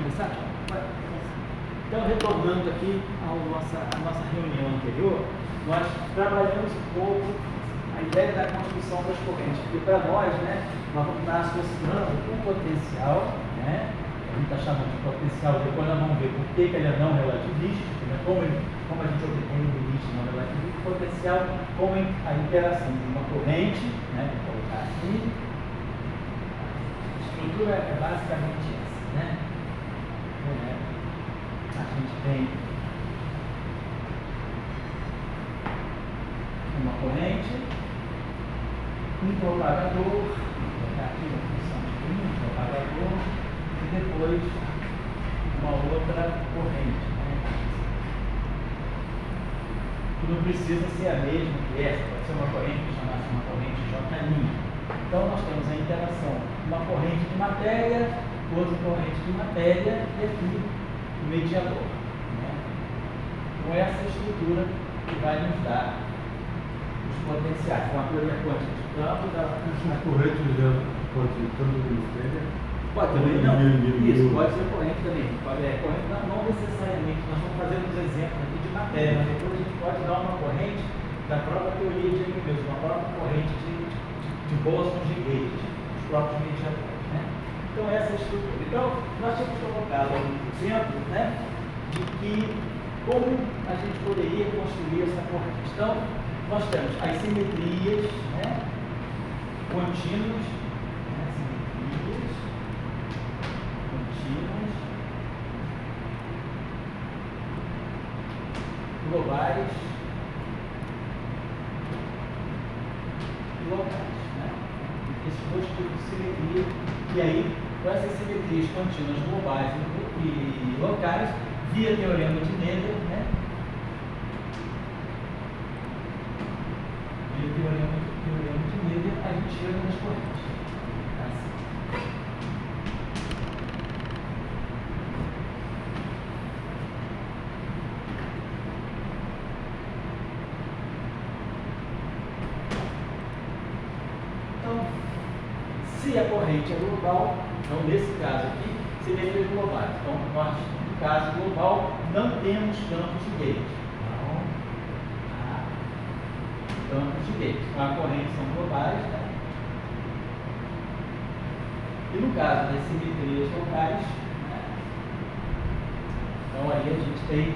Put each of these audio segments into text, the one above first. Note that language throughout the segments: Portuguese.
começar? Então, retornando aqui à nossa reunião anterior, nós trabalhamos um pouco a ideia da construção das correntes, porque para nós, né, nós vamos estar associando o potencial, né, a gente está chamando de potencial, depois nós vamos ver por que ele é não relativístico, né, como a gente obtém um limite não relativístico, potencial com a interação de uma corrente, né, vou colocar aqui, a estrutura é basicamente essa, né, a gente tem uma corrente, um propagador, vou colocar aqui uma função de um propagador, e depois uma outra corrente. Que não precisa ser a mesma que essa, pode ser uma corrente que chamasse uma corrente J'. Então nós temos a interação, uma corrente de matéria, outra corrente de matéria e aqui o mediador. Né? Então essa estrutura que vai nos dar os potenciais, com a teoria quântica de campo a corrente pode ser tanto de pode também, não, isso, pode ser corrente também, corrente não necessariamente, nós estamos fazendo uns exemplos aqui de matéria, mas depois a gente pode dar uma corrente da própria teoria de Engels, uma própria corrente de bósons de Gauge, os próprios mediadores, né? Então essa é a estrutura. Então, nós temos colocado um exemplo, né, de que como a gente poderia construir essa corrente. Então, nós temos as simetrias, né, contínuas, globais e locais, né? Esses dois tipos de simetria, e aí, com essas simetrias contínuas globais e locais, via teorema de Mendel, né? Via teorema de Mendel, a gente chega nas correntes. Se a corrente é global, então nesse caso aqui, simetrias globais. Então, nós, no caso global, não temos campos de Gauge. Não há campos de Gauge. Então, as correntes são globais, né? E no caso das simetrias locais, né? Então aí a gente tem,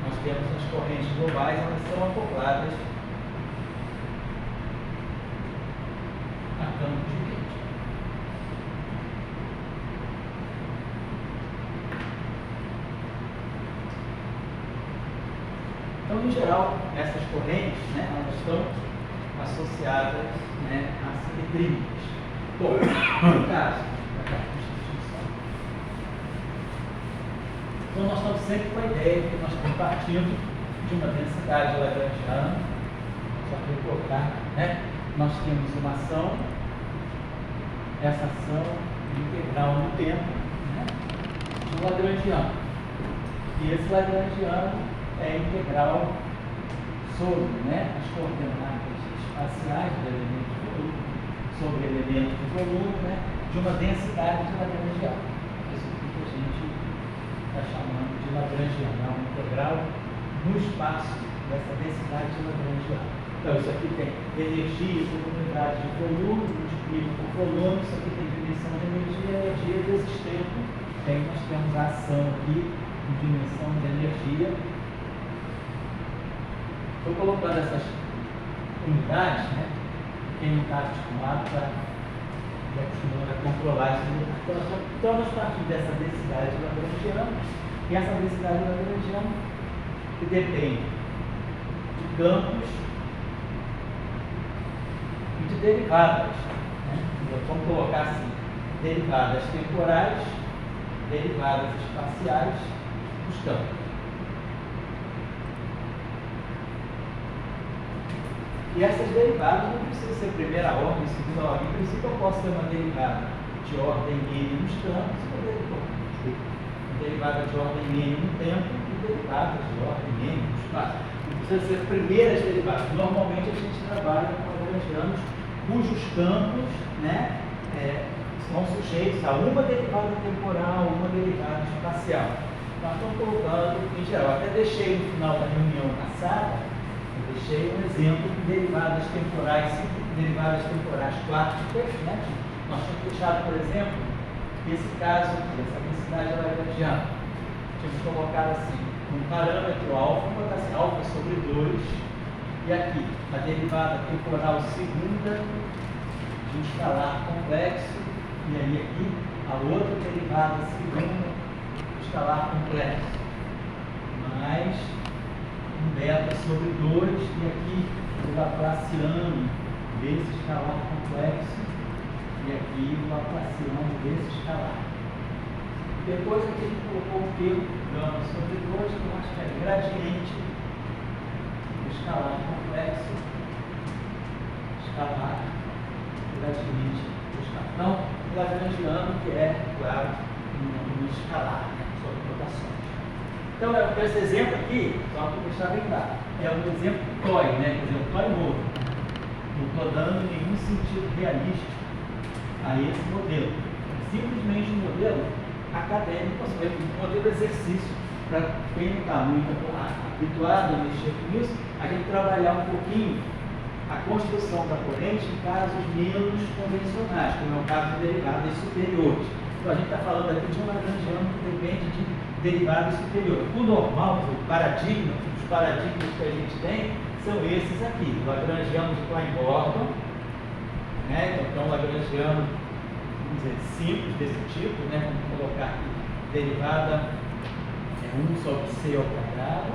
nós temos as correntes globais, elas são acopladas a campos de Gauge. Então, em geral, essas correntes, né, elas estão associadas, né, a simetrias. Bom, no caso, então nós estamos sempre com a ideia de que nós estamos partindo de uma densidade lagrangiana, só para recortar, né? Nós temos uma ação, essa ação integral no tempo, né, de um lagrangiano. E esse lagrangiano é integral sobre, né, as coordenadas espaciais do elemento de volume, sobre o elemento de volume, né, de uma densidade de lagrangiano. Isso aqui que a gente está chamando de lagrangiano, é uma integral no espaço dessa densidade de lagrangiano. Então, isso aqui tem energia por unidade de volume, multiplica por volume, isso aqui tem dimensão de energia desses tempos. Aí nós temos a ação aqui em dimensão de energia. Estou colocando essas unidades, né? Quem não está acostumado está acostumado a controlar essas unidades. Então, nós partimos dessa densidade lagrangiana, e essa densidade lagrangiana que depende de campos e de derivadas, né? Vamos colocar assim, derivadas temporais, derivadas espaciais dos campos. E essas derivadas não precisam ser primeira ordem, segunda ordem. Em princípio, eu posso ter uma derivada de ordem n nos campos e uma derivada de ordem n no tempo e derivadas de ordem n no espaço. Não precisa ser primeiras derivadas. Normalmente, a gente trabalha com lagrangianos cujos campos, né, são sujeitos a uma derivada temporal, uma derivada espacial. Nós estamos colocando em geral. Até deixei no final da reunião passada, eu deixei um exemplo de derivadas temporais, 5 derivadas temporais quádruplas, né? Nós tínhamos deixado, por exemplo, esse caso aqui, essa densidade lagrangiana. Tínhamos colocado assim, um parâmetro alfa, vou botar assim, alfa sobre 2, e aqui, a derivada temporal segunda de um escalar complexo, e aí aqui, a outra derivada segunda do escalar complexo, mais um beta sobre 2, e aqui o laplaciano desse escalar complexo, e aqui o laplaciano desse escalar. Depois aqui a gente colocou o termo gama sobre 2, que eu acho que é gradiente do escalar complexo, escalar, gradiente do escalar. Então, lagrangiano, que é, claro, um escalar, né, sobre rotações. Então, esse exemplo aqui, só para deixar bem claro, é um exemplo TOI, né? Quer dizer, um TOI novo. Não estou dando nenhum sentido realístico a esse modelo. É simplesmente um modelo acadêmico, um modelo exercício para quem não está muito habituado a mexer com isso, a gente trabalhar um pouquinho a construção da corrente em casos menos convencionais, como é o caso de derivadas superiores. Então, a gente está falando aqui de um lagrangiano que depende de derivadas superiores. O normal, o paradigma, os paradigmas que a gente tem, são esses aqui, o lagrangiano de Klein-Gordon, né? Então, o lagrangiano, vamos dizer, simples desse tipo, né? Vamos colocar aqui, derivada 1 sobre c ao quadrado,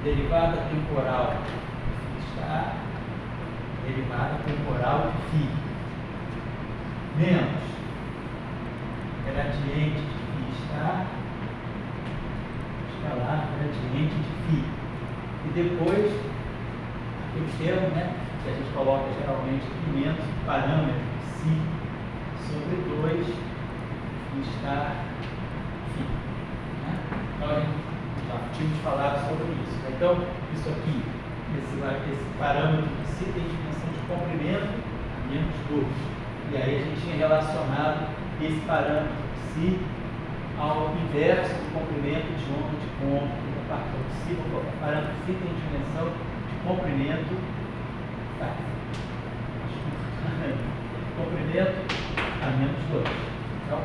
derivada temporal está, derivada temporal de φ, menos gradiente de φ está, escalar gradiente de φ. E depois, aquele termo, né, que a gente coloca geralmente aqui, menos o parâmetro φ sobre 2 está φ. Né? Então, a gente já tínhamos falado sobre isso. Então, isso aqui, esse parâmetro de φ tem dimensão de comprimento a menos 2. E aí a gente tinha relacionado esse parâmetro de φ ao inverso do comprimento de onda de ponto. O parâmetro φ tem dimensão de comprimento, comprimento a menos 2. Então,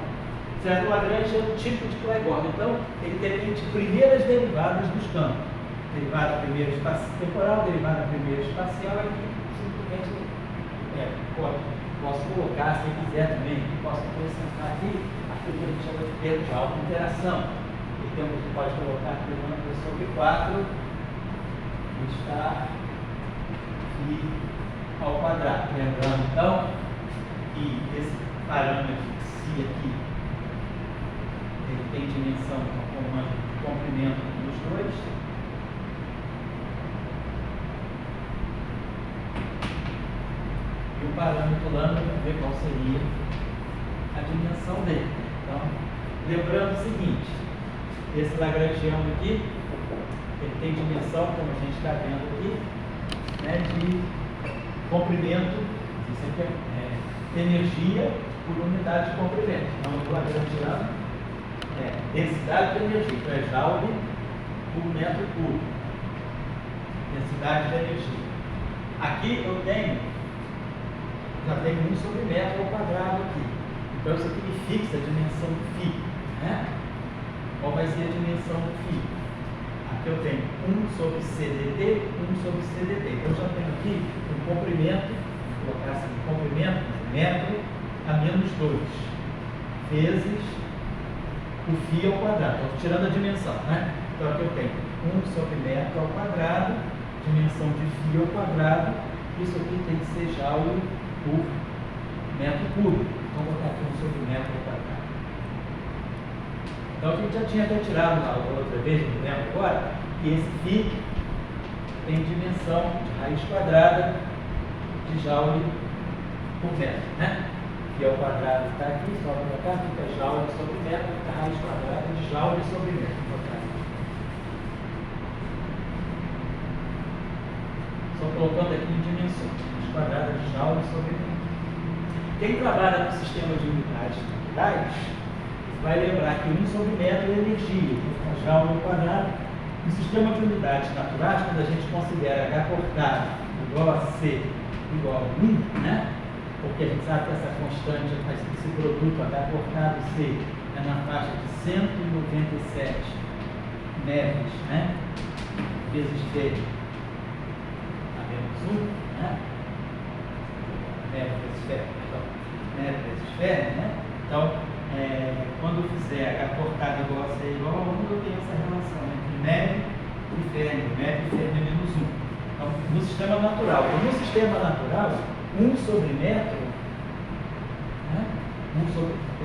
certo, Lagrange é um tipo de Klein-Gordon. Então, ele depende de primeiras derivadas dos campos. Derivada primeira temporal, derivada primeira espacial, e simplesmente posso colocar, se quiser também, posso acrescentar aqui aquilo que a gente chama de termo de alta interação. Então, você pode colocar aqui 1 sobre 4 está e ao quadrado. Lembrando, então, que esse parâmetro φ aqui, ele tem dimensão de comprimento dos dois. E o parâmetro lambda, vamos ver qual seria a dimensão dele. Então, lembrando o seguinte, esse lagrangiano aqui, ele tem dimensão, como a gente está vendo aqui, né, de comprimento, isso aqui é energia por unidade de comprimento. Então, o lagrangiano é densidade de energia, então é joule por metro cúbico. Densidade de energia. Aqui eu já tenho 1 sobre metro ao quadrado aqui. Então, isso aqui me fixa a dimensão do φ, né? Qual vai ser a dimensão do φ? Aqui eu tenho 1 sobre CDT, 1 sobre CDT. Então, eu já tenho aqui um comprimento, vou colocar assim, comprimento de metro a menos 2, vezes o φ ao quadrado. Estou tirando a dimensão, né? Então, aqui eu tenho 1 sobre metro ao quadrado, dimensão de φ ao quadrado. Isso aqui tem que ser joule por metro cúbico. Então, vou botar aqui 1 sobre metro ao quadrado. Então, a gente já tinha até tirado na outra vez, não lembro agora, que esse φ tem dimensão de raiz quadrada de joule por metro, né? Φ ao quadrado está aqui, só para cá, fica joule sobre metro, fica a raiz quadrada de joule sobre metro. Só colocando aqui em dimensões, raiz quadrada de joule sobre metro. Quem trabalha no sistema de unidades naturais vai lembrar que 1 sobre metro é energia, então joule ao quadrado. No sistema de unidades naturais, quando a gente considera H cortado igual a C igual a 1, né? Porque a gente sabe que essa constante, esse produto H cortado C é na faixa de 197 metros, né? Vezes V a menos 1, né? Metro vezes ferro, metro vezes ferro, né? Então, quando eu fizer H cortado igual a C igual a 1, eu tenho essa relação entre metro e ferro é menos 1. Então, no sistema natural. Então, no sistema natural, 1 sobre metro, né?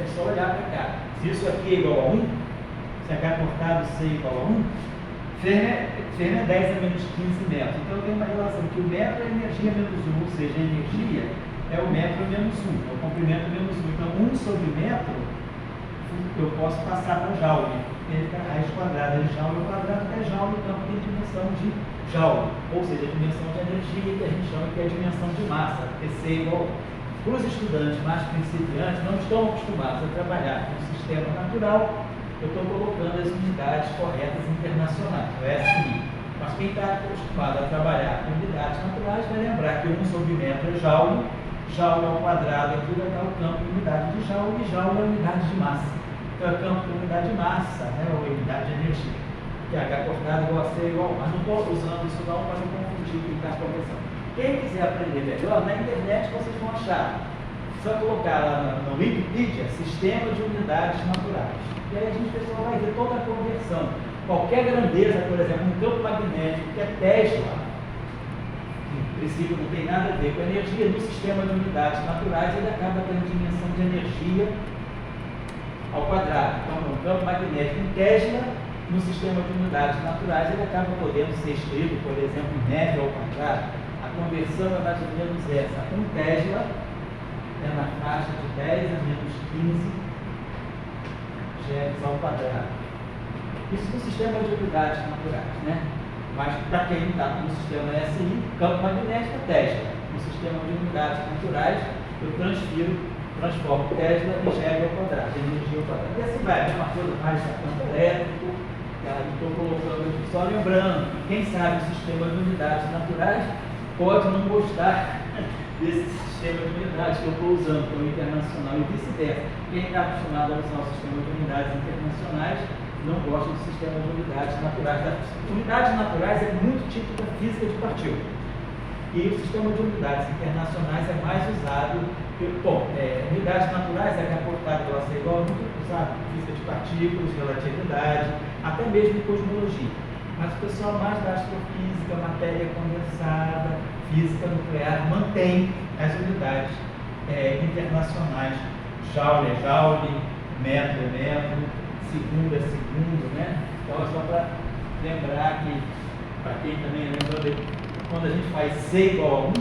É só olhar para cá. Se isso aqui é igual a 1, se H cortado C é igual a 1, ferro é 10 a menos 15 metros. Então, eu tenho uma relação que o metro é energia menos 1, ou seja, a energia é o metro menos 1, é o comprimento menos 1. Então, 1 sobre metro, eu posso passar para joule, ele fica raiz quadrada de joule ao quadrado, até joule, então tem dimensão de joule, ou seja, a dimensão de energia, que a gente chama que é a dimensão de massa, PC igual. Para os estudantes mais principiantes, não estão acostumados a trabalhar com o sistema natural, eu estou colocando as unidades corretas internacionais, o SI. Mas quem está acostumado a trabalhar com unidades naturais vai lembrar que 1 sobre metro é joule, joule ao quadrado aqui vai dar o campo de unidade de joule, e joule é a unidade de massa. Então é campo de unidade de massa, né, ou unidade de energia. Que H cortado igual a C igual a 1. Mas não estou usando isso não para não confundir quem está conversando. Quem quiser aprender melhor, na internet vocês vão achar. Só colocar lá no Wikipedia, sistema de unidades naturais. E aí a gente, pessoal, vai ver toda a conversão. Qualquer grandeza, por exemplo, um campo magnético que é Tesla, em princípio não tem nada a ver com energia, no sistema de unidades naturais ele acaba tendo dimensão de energia ao quadrado. Então, um campo magnético em Tesla, no sistema de unidades naturais, ele acaba podendo ser escrito, por exemplo, neve ao quadrado. A conversão é mais ou menos essa. 1 Tesla é na faixa de 10 a menos 15 joules ao quadrado. Isso no sistema de unidades naturais, né? Mas para quem está no sistema SI, campo magnético é Tesla. No sistema de unidades naturais, eu transformo Tesla em Joule ao quadrado, energia ao quadrado. E assim vai, a mesma coisa faz a campo elétrico. Estou colocando aqui só lembrando que quem sabe o sistema de unidades naturais pode não gostar desse sistema de unidades que eu estou usando, que é o internacional, e vice-versa. Quem está acostumado a usar o sistema de unidades internacionais não gosta do sistema de unidades naturais. Unidades naturais é muito típico da física de partículas. E o sistema de unidades internacionais é mais usado. Unidades naturais é reportado pela C igual a muito usado em física de partículas, relatividade, até mesmo em cosmologia. Mas o pessoal mais da astrofísica, matéria condensada, física nuclear, mantém as unidades internacionais. Joule é joule, metro é metro, segundo é segundo, né? Então é só para lembrar que, para quem também lembra, quando a gente faz C igual a 1,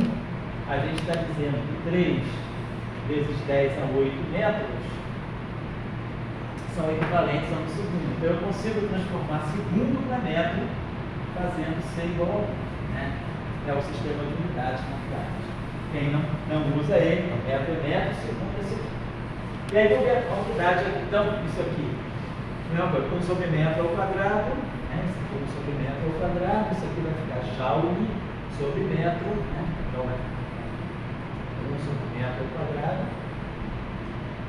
a gente está dizendo que 3 vezes 10 a 8 metros são equivalentes a 1 segundo. Então eu consigo transformar segundo para metro fazendo C igual a 1, né? É o sistema de unidades naturais. Quem não usa ele, metro é metro, segundo é segundo. E aí vou ver a unidade aqui. Então, isso aqui, lembra, 1 sobre metro ao quadrado, né? Isso aqui 1 sobre metro ao quadrado, isso aqui vai ficar joule sobre metro, né? Então vai ficar 1 sobre metro ao quadrado.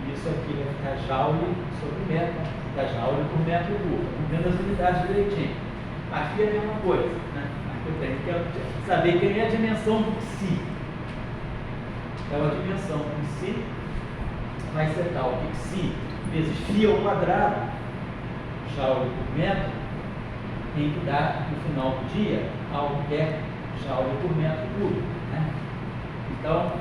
E isso aqui vai ficar joule sobre metro, vai ficar joule por metro cúbico. Vamos vendo as unidades direitinho. Aqui é a mesma coisa, né? Aqui eu tenho que saber quem é a dimensão do psi. Então a dimensão do psi vai ser tal que psi vezes φ ao quadrado, joule por metro, tem que dar no final do dia algo que é joule por metro cúbico, né? Então,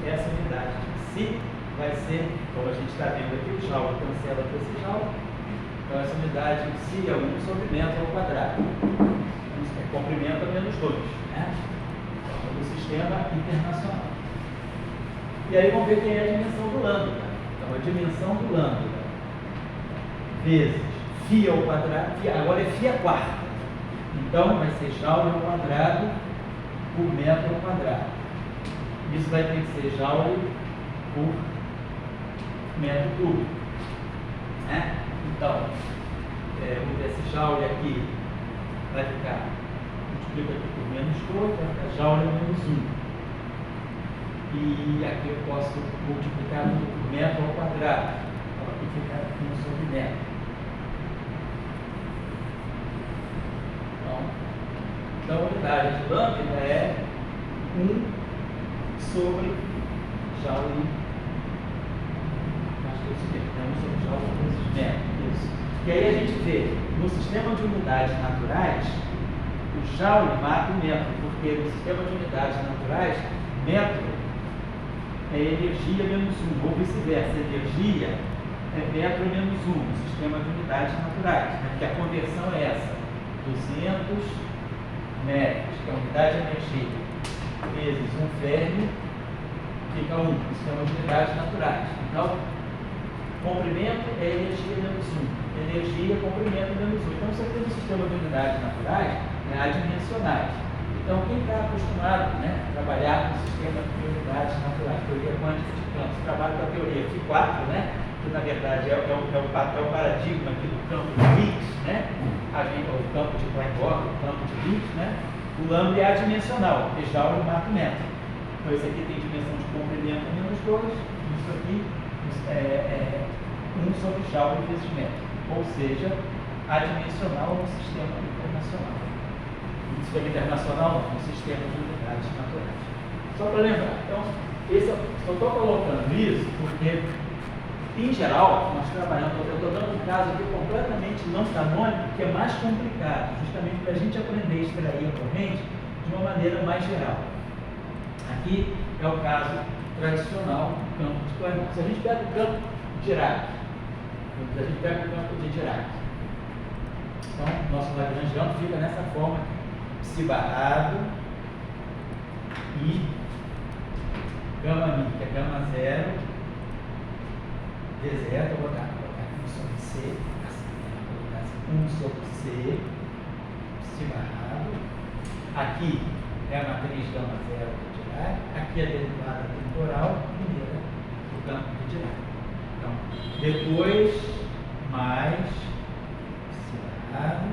essa unidade de psi vai ser, como a gente está vendo aqui, o joule cancela com esse joule. Então, essa unidade de psi é 1 sobre metro ao quadrado. Comprimento a menos 2, né? Então, do sistema internacional. E aí vamos ver quem é a dimensão do lambda. Então, a dimensão do lambda vezes φ ao quadrado, agora é φ à quarta. Então, vai ser joule ao quadrado por metro ao quadrado. Isso vai ter que ser joule por metro cúbico. Né? Então, vamos ver esse joule aqui vai ficar, multiplica aqui por menos 2, vai ficar joule menos 1. E aqui eu posso multiplicar por metro ao quadrado. Então aqui fica 1 sobre metro. Então a unidade de lambda é 1 sobre joule. Acho que é isso mesmo, é 1 sobre joule vezes metro. Isso. E aí a gente vê, no sistema de unidades naturais, o joule mata o metro, porque no sistema de unidades naturais, metro é energia menos 1, ou vice-versa, energia é metro menos 1, no sistema de unidades naturais, né? Que a conversão é essa, 200 metros, que é a unidade de energia, vezes 1 fermi, fica 1, no sistema de unidades naturais. Então, comprimento é energia menos 1, energia, comprimento menos 1. Então, você tem um sistema de unidades naturais, né, adimensionais. Então, quem está acostumado, né, a trabalhar com o sistema de unidades naturais, teoria quântica de campos, trabalha com a teoria Φ4, né, que na verdade é o paradigma aqui do campo de Higgs, né, o campo de Klein-Borg, o campo de Higgs, né, o lambda é adimensional, porque joule mata o metro. Então, esse aqui tem dimensão de comprimento menos 2, isso aqui é 1 sobre joule vezes metro, ou seja, adimensional no sistema internacional. No sistema internacional, no sistema de unidades naturais. Só para lembrar, então, só estou colocando isso porque, em geral, nós trabalhamos, eu estou dando um caso aqui completamente não canônico, que é mais complicado, justamente para a gente aprender a extrair a corrente de uma maneira mais geral. Aqui é o caso tradicional do campo de Klein-Borg. Se a gente pega o campo de Dirac, então, nosso lagrangiano fica nessa forma aqui. Psi barrado e gama mi, que é gama zero, D0, vou botar aqui 1 sobre C, assim, vou botar assim, 1 sobre C, psi barrado. Aqui é a matriz gama zero de Dirac, aqui é a derivada temporal primeira do campo de Dirac. Então, depois mais psi barrado,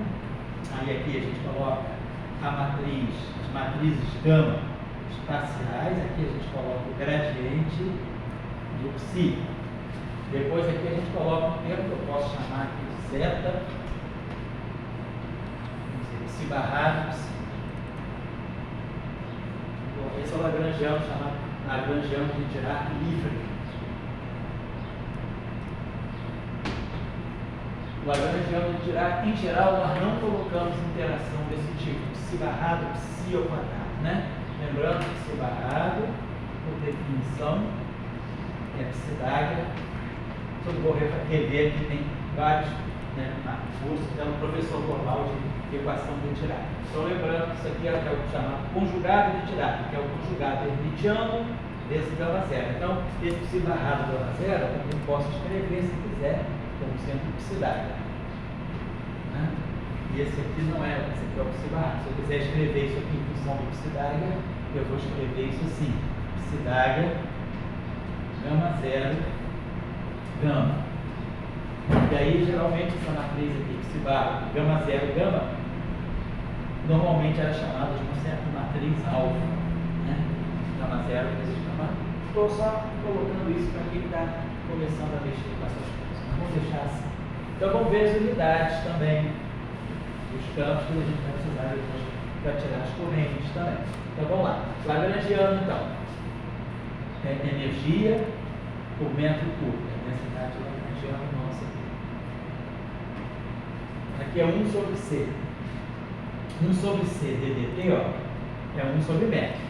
aí aqui a gente coloca a matriz, as matrizes gama espaciais, aqui a gente coloca o gradiente do psi. Depois aqui a gente coloca um termo que eu posso chamar aqui de zeta, vamos dizer, psi barrado psi. Bom, esse é o lagrangiano chamado lagrangiano de Dirac livre. O lagrangiano de Dirac, em geral, nós não colocamos interação desse tipo, psi barrado, psi ao quadrado, né? Lembrando que psi barrado, por definição, é psi d'Agra. Eu vou rever aqui, tem vários cursos, tem um professor formal de equação de Dirac. Então, lembrando que isso aqui é o chamado conjugado de Dirac, que é o conjugado hermitiano vezes gama zero. Então, esse psi barrado gama zero, eu também posso escrever, se quiser, como sendo psi d'Agra. Né? E esse aqui não é, esse aqui é o psi barrado. Se eu quiser escrever isso aqui em função do psi d'Agra, eu vou escrever isso assim: psi d'Agra, gama zero, gama. E aí, geralmente, essa matriz aqui, psi barra, gama zero, gama, normalmente era chamada de uma certa matriz alfa, né? Gama zero vezes gama. Estou só colocando isso para quem está começando a mexer com essas coisas. Vamos deixar assim. Então, vamos ver as unidades também, os campos que a gente vai precisar depois para tirar as correntes também. Então, vamos lá. Lagrangiano, então, é energia por metro cúbico. A densidade lagrangiana nossa aqui. Aqui é 1 sobre C. 1 sobre C ddt, ó, é 1 sobre metro.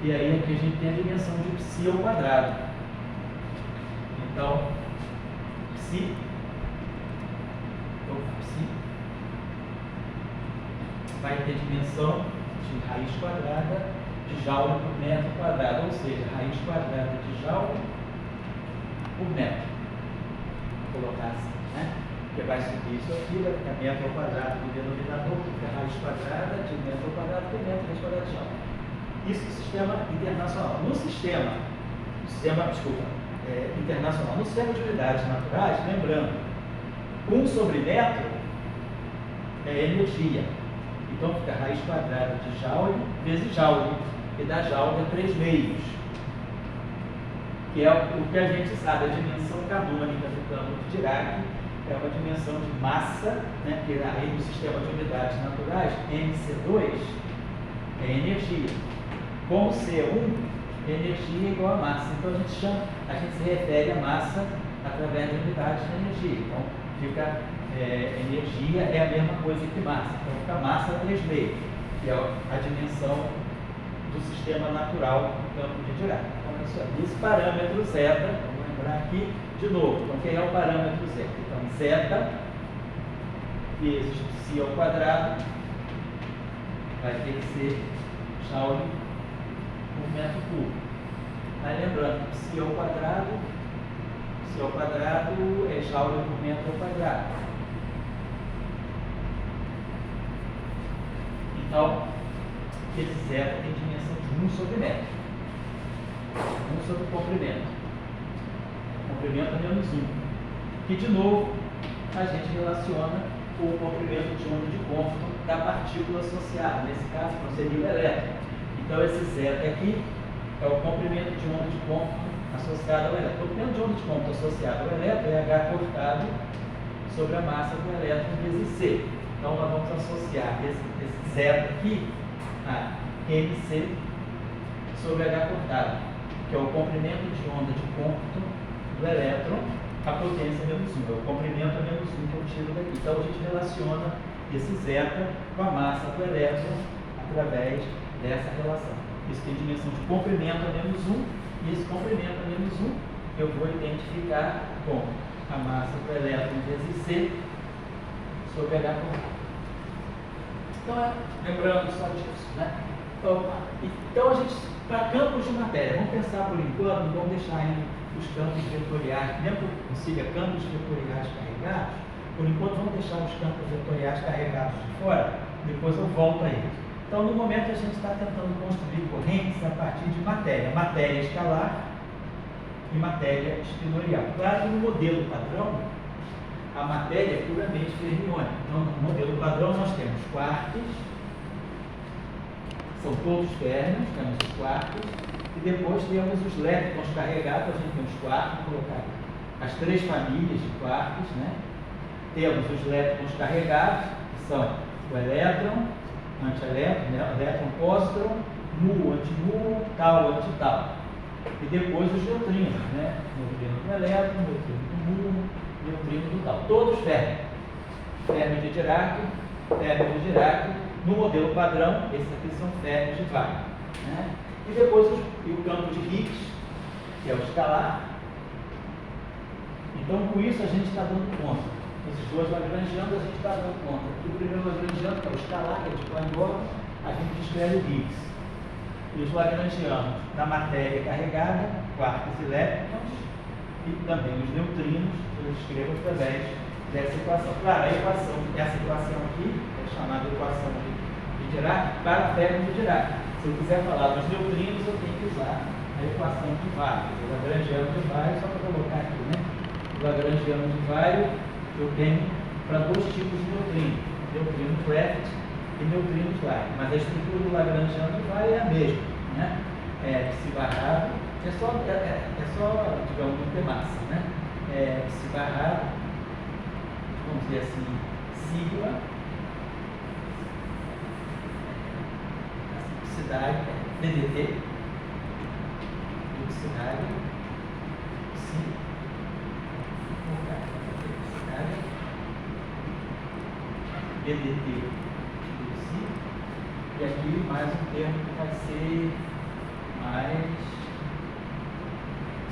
E aí aqui a gente tem a dimensão de psi ao quadrado. Então, psi vai ter dimensão de raiz quadrada de joule por metro quadrado, ou seja, raiz quadrada de joule por metro. Vou colocar assim, né? Porque vai subir isso aqui, vai ficar metro ao quadrado do denominador, porque a raiz quadrada de metro ao quadrado por metro, raiz quadrada de joule. Isso no sistema internacional. No sistema internacional, no sistema de unidades naturais, lembrando, 1 sobre metro é energia. Então fica raiz quadrada de Joule vezes Joule, e da Joule é 3 meios, que é o que a gente sabe, a dimensão canônica do campo de Dirac é uma dimensão de massa, né, que aí no sistema de unidades naturais, MC2 é energia. Com C1, energia é igual a massa. Então a gente se refere à massa através de unidades de energia. Então fica energia é a mesma coisa que massa. Então fica massa 3 meios, que é a dimensão do sistema natural do campo de Dirac. Então esse parâmetro zeta, vamos lembrar aqui de novo. Então quem é o parâmetro zeta? Então zeta vezes π ao quadrado vai ter que ser Joule por metro cúbico. Aí lembrando, π ao quadrado é Joule por metro ao quadrado. Então, esse zeta tem dimensão de 1 sobre metro. 1 sobre comprimento. Comprimento é menos 1. Que, de novo, a gente relaciona com o comprimento de onda de côncavo da partícula associada. Nesse caso, não seria o elétron. Então, esse zeta aqui é o comprimento de onda de côncavo associado ao elétron. O comprimento de onda de côncavo associado ao elétron é H cortado sobre a massa do elétron vezes C. Então, nós vamos associar esse zeta aqui a MC sobre H cortado, que é o comprimento de onda de côncavo do elétron, a potência menos 1. É o comprimento a menos 1 que eu tiro daqui. Então, a gente relaciona esse zeta com a massa do elétron através dessa relação. Isso tem dimensão de comprimento a menos 1, e esse comprimento a menos 1 eu vou identificar com a massa do elétron vezes C sobre H cortado. Então, lembrando só disso, né? Então, a gente, para campos de matéria, vamos pensar por enquanto, vamos deixar ainda os campos vetoriais, mesmo que eu consiga campos vetoriais carregados, por enquanto vamos deixar os campos vetoriais carregados de fora, depois eu volto a eles. Então, no momento, a gente está tentando construir correntes a partir de matéria escalar e matéria espinorial. Claro que no modelo padrão, a matéria é puramente fermiônica. Então, no modelo padrão, nós temos quarks, são todos férmions, temos os quarks, e depois temos os leptons carregados, a gente tem os quarks, vou colocar as 3 famílias de quarks, né? Temos os leptons carregados, que são o elétron, antielétron, né? Elétron, pósitron, mu, antimu, tal, antital. E depois os neutrinos, né? Neutrino do elétron, neutrino do mu, neutrino do tal. Todos férmions. Férmions de Dirac, no modelo padrão, esses aqui são férmions de Weyl, né? E depois o campo de Higgs, que é o escalar. Então, com isso, a gente está dando conta. Esses dois lagrangianos, a gente está dando conta. O primeiro lagrangiano, que é o escalar, que é de Klein-Bora, a gente escreve o Higgs. E os lagrangianos na matéria carregada, quarks e leptons, e também os neutrinos, eu escrevo através dessa equação. Claro, essa equação aqui é chamada equação de Dirac para férmions de Dirac. Se eu quiser falar dos neutrinos, eu tenho que usar a equação de Weyl. O lagrangiano de Weyl, só para colocar aqui, né? O lagrangiano de Weyl eu tenho para 2 tipos de neutrinos: neutrinos left e neutrinos right. Mas a estrutura do lagrangiano de Weyl é a mesma, né? Psi barrado, é só, digamos, não ter massa, né? Psi barrado, vamos dizer assim, sigma, psidária, DDT, psidária, psi, psidária, DDT, psi, e aqui mais um termo que vai ser mais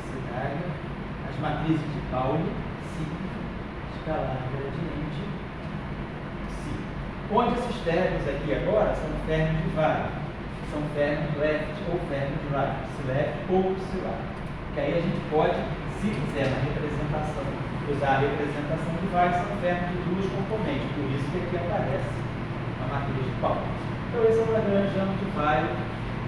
psidária, as matrizes de Pauli, psi, escalar gradiente, psi. Onde esses férmions aqui agora são férmions de Weyl, são férmions left ou férmions right, psi left ou psi right. Que aí a gente pode, se quiser na representação, usar a representação de Weyl, são férmions de 2 componentes, por isso que aqui aparece a matriz de Pauli. Então esse é o lagrangiano de Weyl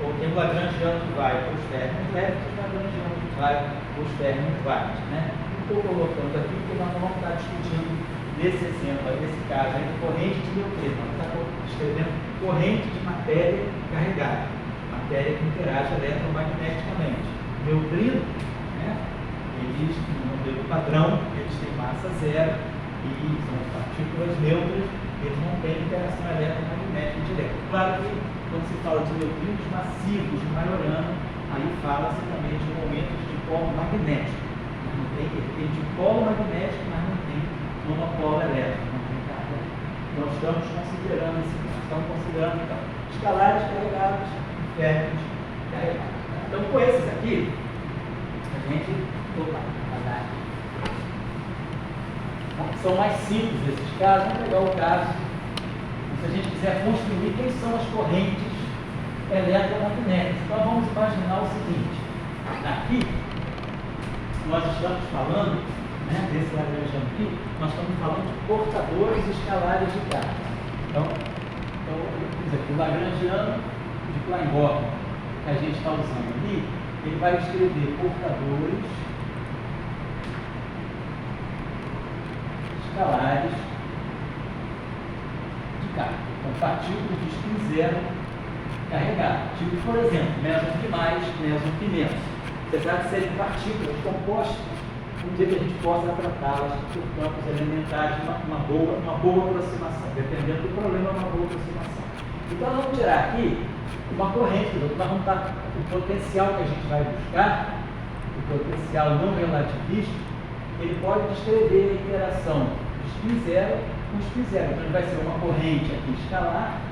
ou tem o lagrangiano que vai para os términos leves e o lagrangiano que vai para os términos vários, né? Estou colocando aqui porque nós não vamos estar discutindo nesse exemplo, nesse caso, ainda corrente de neutrino, nós estamos descrevendo corrente de matéria carregada, matéria que interage eletromagneticamente. Neutrino, né? Eles, no modelo padrão, eles têm massa zero e são partículas neutras, eles não têm interação eletromagnética direta. Claro que quando se fala de neutrinos massivos de Majorana, aí fala-se também de momentos de polo magnético. Ele tem dipolo magnético, mas não tem monopolo elétrico, não tem carga. Nós estamos considerando então, escalares carregados e términos carregados. Então, com esses aqui, a gente são mais simples esses casos. Vamos pegar o caso, se a gente quiser construir quem são as correntes eletromagnéticas. Então, vamos imaginar o seguinte: aqui nós estamos falando, né, desse lagrangiano aqui, nós estamos falando de portadores escalares de carga. Então o lagrangiano de Klein-Bordner que a gente está usando ali, ele vai descrever portadores escalares de carga. Então, partículas de spin zero carregadas. Tipo, por exemplo, meson P+, meson P-. Apesar de serem partículas compostas, um dia que a gente possa tratá-las por campos elementares de uma boa aproximação, dependendo do problema, uma boa aproximação. Então, nós vamos tirar aqui uma corrente, nós vamos estar, o potencial que a gente vai buscar, o potencial não relativístico, ele pode descrever a interação de spin zero com spin zero. Então, ele vai ser uma corrente aqui escalar,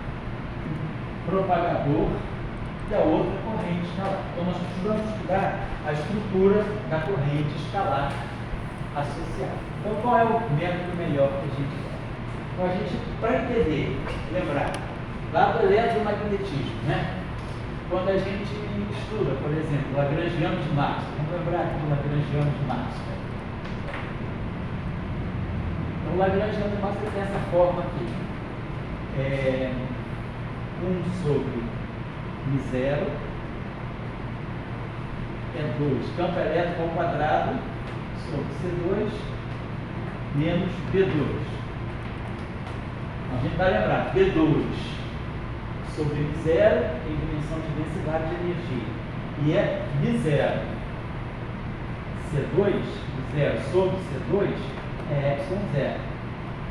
um propagador, e a outra corrente escalar. Então, nós precisamos estudar a estrutura da corrente escalar associada. Então, qual é o método melhor que a gente tem? Então, a gente, para entender, lembrar, lá do eletromagnetismo, né? Quando a gente estuda, por exemplo, o lagrangiano de Maxwell, vamos lembrar aqui do lagrangiano de Maxwell. Então, o lagrangiano de Maxwell tem essa forma aqui. 1 sobre μ0 é 2, campo elétrico ao quadrado sobre C2 menos B2. A gente vai lembrar, B2 sobre μ0 em dimensão de densidade de energia, e é μ0. C2, μ0 sobre C2 é ε0.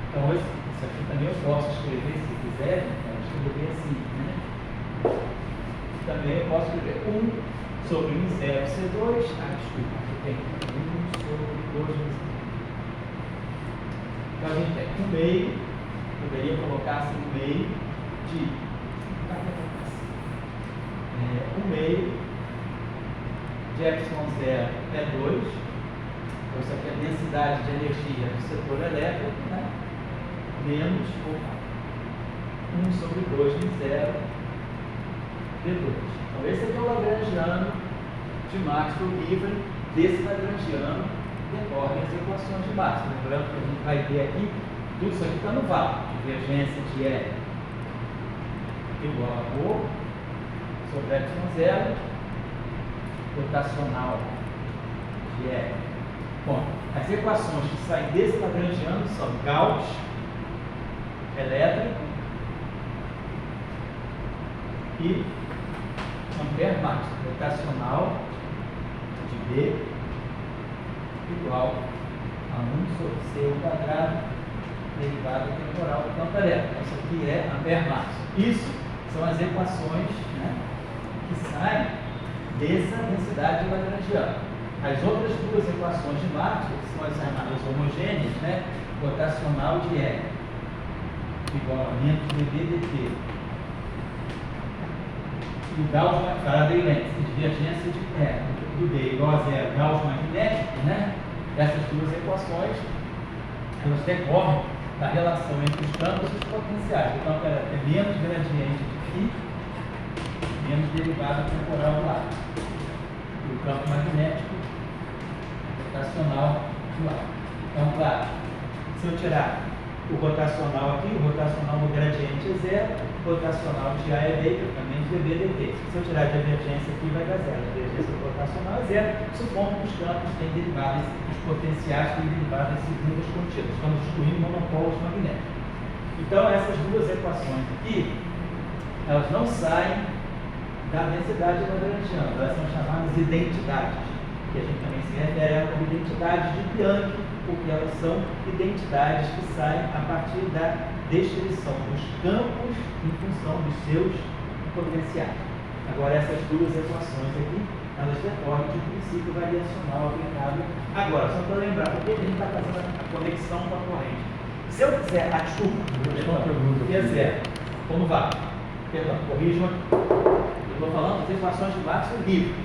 Então, isso aqui também eu posso escrever, se quiser, escrever assim, né? Também eu posso escrever 1 sobre μ0 C2, desculpa, aqui tem 1 sobre 2 μ0. Então, a gente tem 1/2, poderia colocar assim 1/2 de 1/2 de ε0 é 2, então isso aqui é a densidade de energia do setor elétrico, né? Menos 1 sobre 2 μ0 B2. Então, esse aqui é o lagrangiano de Maxwell livre. Desse lagrangiano decorrem as equações de Maxwell. Lembrando que a gente vai ver aqui, tudo isso aqui está no vácuo. Divergência de E igual a ρ sobre ε0, rotacional de E. Bom, as equações que saem desse lagrangiano são Gauss elétrico e Ampère-Maxwell, rotacional de B igual a 1 sobre C ao quadrado, derivada temporal do campo elétrico. Então, isso aqui é Ampère-Maxwell. Isso são as equações, né, que saem dessa densidade de lagrangiano. As outras duas equações de Maxwell, que são as chamadas homogêneas, né, rotacional de E igual a menos dB dt, e o Gauss Faraday-Lenz, divergência de do B igual a 0, Gauss magnético, né? Essas duas equações, elas decorrem da relação entre os campos e os potenciais. O campo é menos gradiente de φ, menos derivada temporal do ar. E o campo magnético rotacional do ar. Então, claro, se eu tirar O rotacional aqui, o rotacional no gradiente é zero, o rotacional de A é B, que é também de dB dt. Se eu tirar a divergência aqui, vai dar zero. A divergência do rotacional é zero, supondo que os campos têm derivadas, os potenciais têm derivadas segundas contínuas. Estamos excluindo monopolos magnéticos. Então, essas duas equações aqui, elas não saem da densidade lagrangiana, elas são chamadas identidades, que a gente também se refere a como identidades de Bianchi, porque elas são identidades que saem a partir da descrição dos campos em função dos seus potenciais. Agora, essas duas equações aqui, elas decorrem de um princípio variacional aplicado. Agora, só para lembrar, por que a gente está fazendo a conexão com a corrente? Se eu quiser, desculpa, é zero. Como vai? Perdão, corrijam. Eu estou falando das equações de Maxwell livres.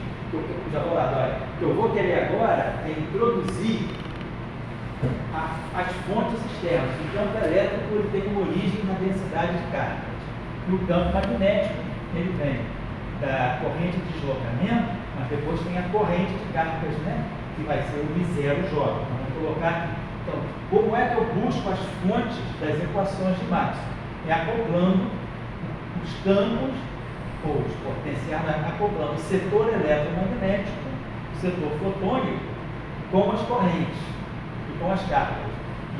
Já vou lá, olha. O que eu vou querer agora é introduzir as fontes externas. O campo elétrico ele tem como origem na densidade de cargas. E o campo magnético ele vem da corrente de deslocamento, mas depois tem a corrente de cargas, né? Que vai ser o I0J. Então, vamos colocar aqui. Então, como é que eu busco as fontes das equações de Maxwell? É acoplando os campos, ou os potenciais, acoplando o setor eletromagnético, o setor fotônico, com as correntes e com as cargas.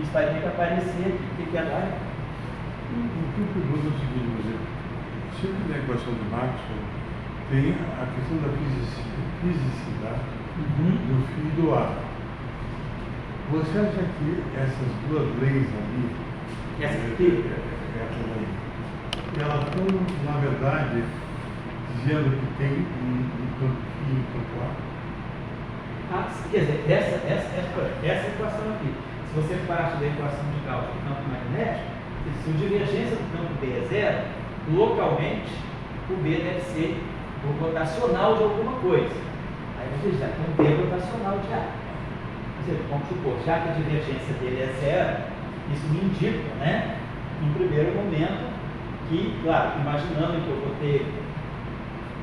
Isso vai ter que aparecer aqui. O que é lá? O que eu pergunto é o seguinte, por exemplo, sempre na equação de Maxwell tem a questão da fisicidade do φ e do A. Você acha que essas duas leis ali, elas estão, na verdade, dizendo que tem um campo φ e um campo A? Quer dizer, essa equação aqui, se você parte da equação de cálculo do campo magnético, se a divergência do campo B é zero, localmente o B deve ser o rotacional de alguma coisa. Aí você já tem um B rotacional de A. Ou seja, vamos supor, já que a divergência dele é zero, isso me indica, né, em primeiro momento, que, claro, imaginando que eu vou ter,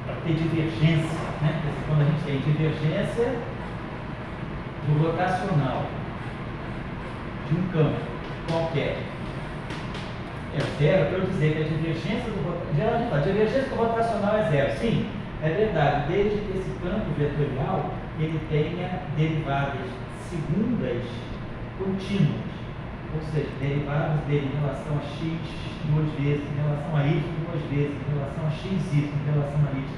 para ter divergência, né, quando a gente tem divergência do rotacional de um campo qualquer é zero, para eu dizer que a divergência do rotacional é zero. Sim, é verdade, desde que esse campo vetorial ele tenha derivadas segundas contínuas, ou seja, derivadas dele em relação a x duas vezes, em relação a y duas vezes, em relação a xy, em relação a yx,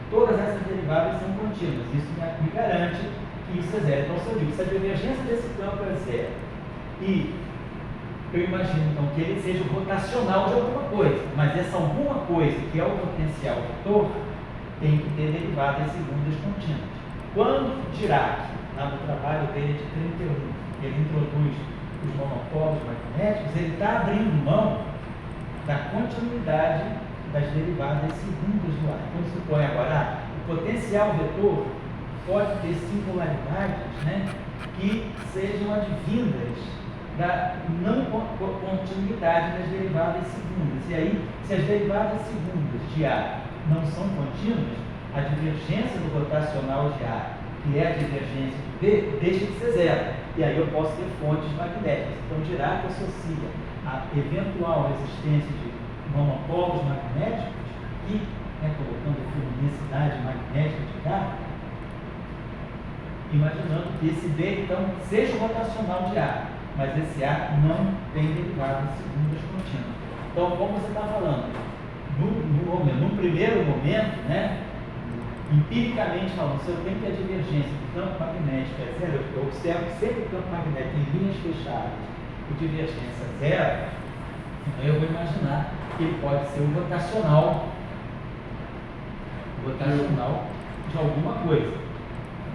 todas essas derivadas são contínuas. Isso me garante que isso é zero. Então, se eu digo, se a divergência desse campo é zero e eu imagino então que ele seja rotacional de alguma coisa, mas essa alguma coisa que é o potencial vetor tem que ter derivadas segundas contínuas. Quando Dirac, lá no trabalho dele de 31, ele introduz os monopolos magnéticos, ele está abrindo mão da continuidade das derivadas segundas do ar. Então, supõe agora, o potencial vetor pode ter singularidades, né, que sejam advindas da não continuidade das derivadas segundas. E aí, se as derivadas segundas de A não são contínuas, a divergência do rotacional de A, que é a divergência de B, deixa de ser zero. E aí eu posso ter fontes magnéticas. Então, Dirac associa a eventual existência de monopolos magnéticos, que, né, colocando aqui uma densidade magnética de K, imaginando que esse B, então, seja o rotacional de A, mas esse A não tem derivadas segundas contínuas. Então, como você está falando, no primeiro momento, né, empiricamente falando, se eu tenho que a divergência do campo magnético é zero, eu observo que sempre o campo magnético em linhas fechadas com divergência zero, então eu vou imaginar que ele pode ser o rotacional de alguma coisa,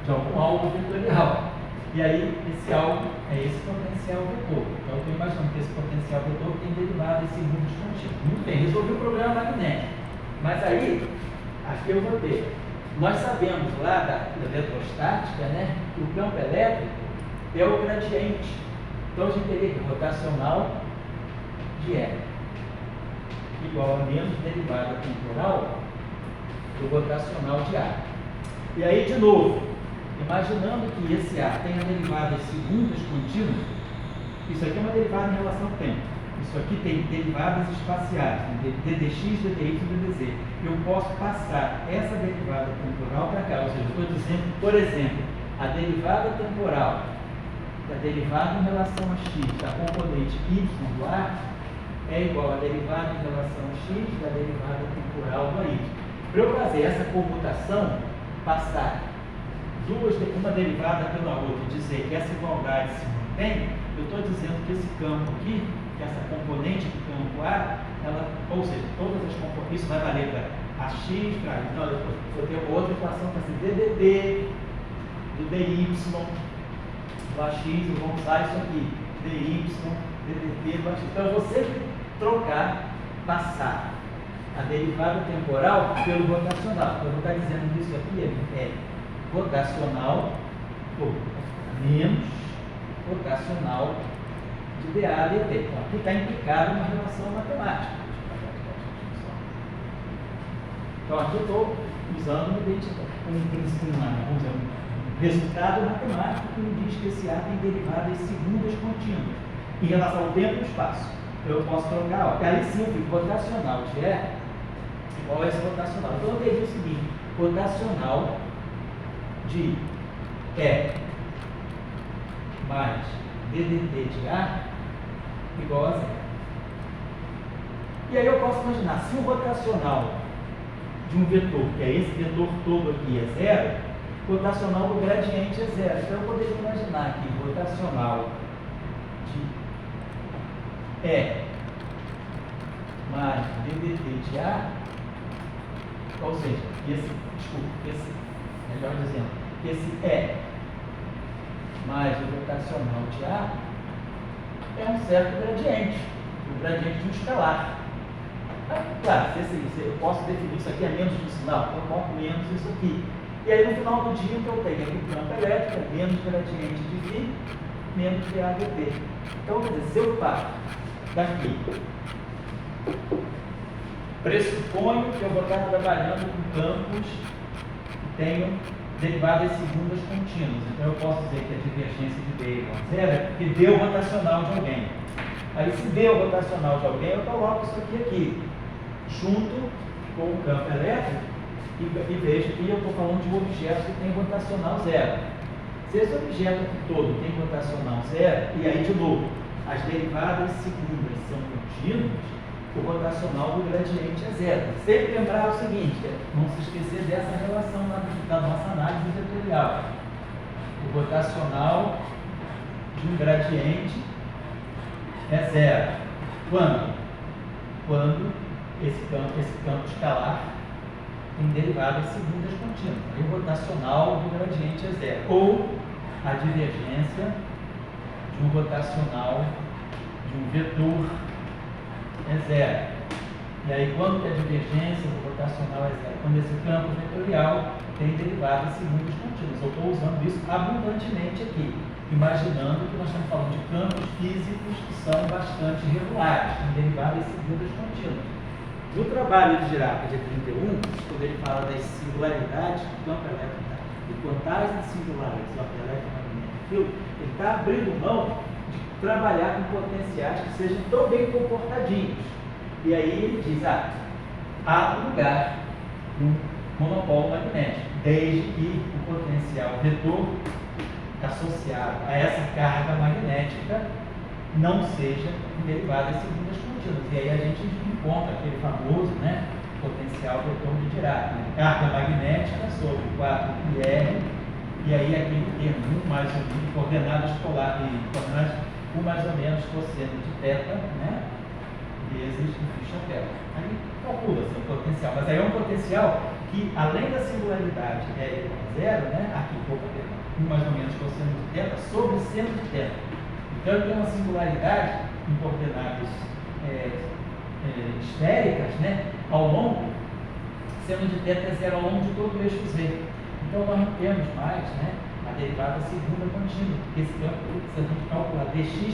de algum algo vetorial. E aí, esse algo é esse potencial vetor. Então, eu estou imaginando que esse potencial vetor tem derivadas segundas contínuas. Muito bem, resolvi o problema magnético. Mas aí, aqui eu vou ter. Nós sabemos lá da eletrostática, né, que o campo elétrico é o gradiente. Então, a gente teria que rotacional de E igual a menos derivada temporal do rotacional de A. E aí, de novo, imaginando que esse A tenha derivadas segundas contínuas, Isso aqui é uma derivada em relação ao tempo. Isso aqui tem derivadas espaciais, ddx, ddy, ddz. Eu posso passar essa derivada temporal para cá. Ou seja, eu estou dizendo, por exemplo, a derivada temporal da derivada em relação a x da componente y do A é igual a derivada em relação a x da derivada temporal do y. Para eu fazer essa comutação, passar uma derivada pela outra e dizer que essa igualdade se mantém, eu estou dizendo que esse campo aqui, que essa componente do campo A, ou seja, todas as componentes, isso vai valer para a x, então eu vou ter outra equação para ser ddt, do dy, do ax, eu vou usar isso aqui, dy, ddt, do ax. Então eu vou sempre trocar, passar a derivada temporal pelo rotacional. Eu vou estar dizendo que isso aqui é rotacional, ou menos rotacional de dA dt. Então, aqui está implicada uma relação matemática. Então, aqui eu estou usando um resultado matemático que me diz que esse A tem derivadas segundas contínuas em relação ao tempo e ao espaço. Eu posso trocar, aí sim eu fico rotacional de E igual a esse rotacional. Então, eu teria o seguinte: rotacional de E mais ddt de A igual a zero. E aí eu posso imaginar, se o rotacional de um vetor, que é esse vetor todo aqui, é zero, o rotacional do gradiente é zero. Então eu poderia imaginar que o rotacional de E mais ddt de A, ou seja, melhor dizendo, esse E mais o rotacional de A é um certo gradiente, o gradiente de um escalar. Claro, eu posso definir isso aqui a menos de um sinal, então eu coloco menos isso aqui. E aí no final do dia o que eu tenho é que o campo elétrico é menos gradiente de φ, menos dA dt. Então, quer dizer, se eu parto daqui, pressuponho que eu vou estar trabalhando com campos que tenham derivadas segundas contínuas. Então eu posso dizer que a divergência de D igual a zero é porque deu o rotacional de alguém. Aí se deu o rotacional de alguém, eu coloco isso aqui, junto com o campo elétrico e vejo que eu estou falando de um objeto que tem rotacional zero. Se esse objeto aqui todo tem rotacional zero, e aí de novo, as derivadas segundas são contínuas, o rotacional do gradiente é zero. Sempre lembrar o seguinte, não se esquecer dessa relação da nossa análise vetorial. O rotacional de um gradiente é zero. Quando? Quando esse campo escalar tem derivadas segundas contínuas. Aí o rotacional do gradiente é zero. Ou a divergência de um rotacional de um vetor é zero. E aí, quando que a divergência do rotacional é zero? Quando esse campo vetorial tem derivadas segundas contínuas. Eu estou usando isso abundantemente aqui, imaginando que nós estamos falando de campos físicos que são bastante regulares, com derivadas segundas contínuas. No trabalho de Dirac de 31, quando ele fala das singularidades do campo elétrico, de quantais singulares do campo eletromagnético, ele está abrindo mão de trabalhar com potenciais que sejam tão bem comportadinhos. E aí ele diz, há lugar no monopolo magnético, desde que o potencial vetor associado a essa carga magnética não seja em derivadas segundas contínuas. E aí a gente encontra aquele famoso potencial vetor de Dirac, carga magnética sobre 4πr, e aí aquele termo 1 mais 1, coordenadas polar e coordenadas 1 mais ou menos cosseno de θ, vezes o φ. Aí calcula-se o potencial, mas aí é um potencial que, além da singularidade é igual a zero, aqui, 1 mais ou menos cosseno de θ sobre seno de θ. Então ele tem uma singularidade em coordenadas esféricas, ao longo, seno de θ é zero ao longo de todo o eixo Z. Então nós não temos mais a derivada segunda contínua, porque esse campo, se a gente calcular dx dy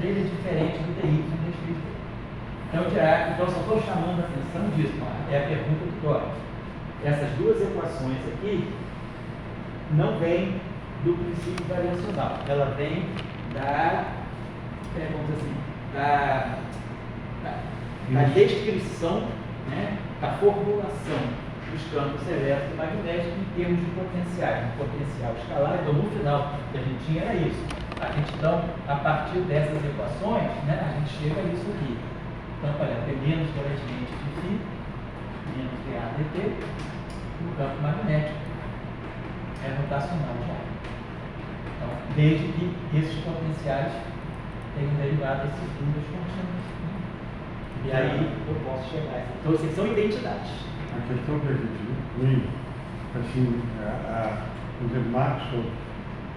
dele é diferente do dy dx. Então, Dirac, eu só estou chamando a atenção disso, é a pergunta do Dória. Essas duas equações aqui não vêm do princípio variacional, ela vem da vamos dizer assim, da descrição, né, da formulação dos campos elétricos e magnéticos em termos de potenciais, um potencial escalar. Então, no final, o que a gente tinha era isso. A gente, então, a partir dessas equações, né, a gente chega a isso aqui. Então, olha, tem menos correspondente de φ, menos dA dt, no campo magnético é rotacional de área. Então, desde que esses potenciais tenham derivado esses números contínuos. E aí eu posso chegar a isso. Então, assim, são identidades. A questão que a gente vê, assim, o Maxwell,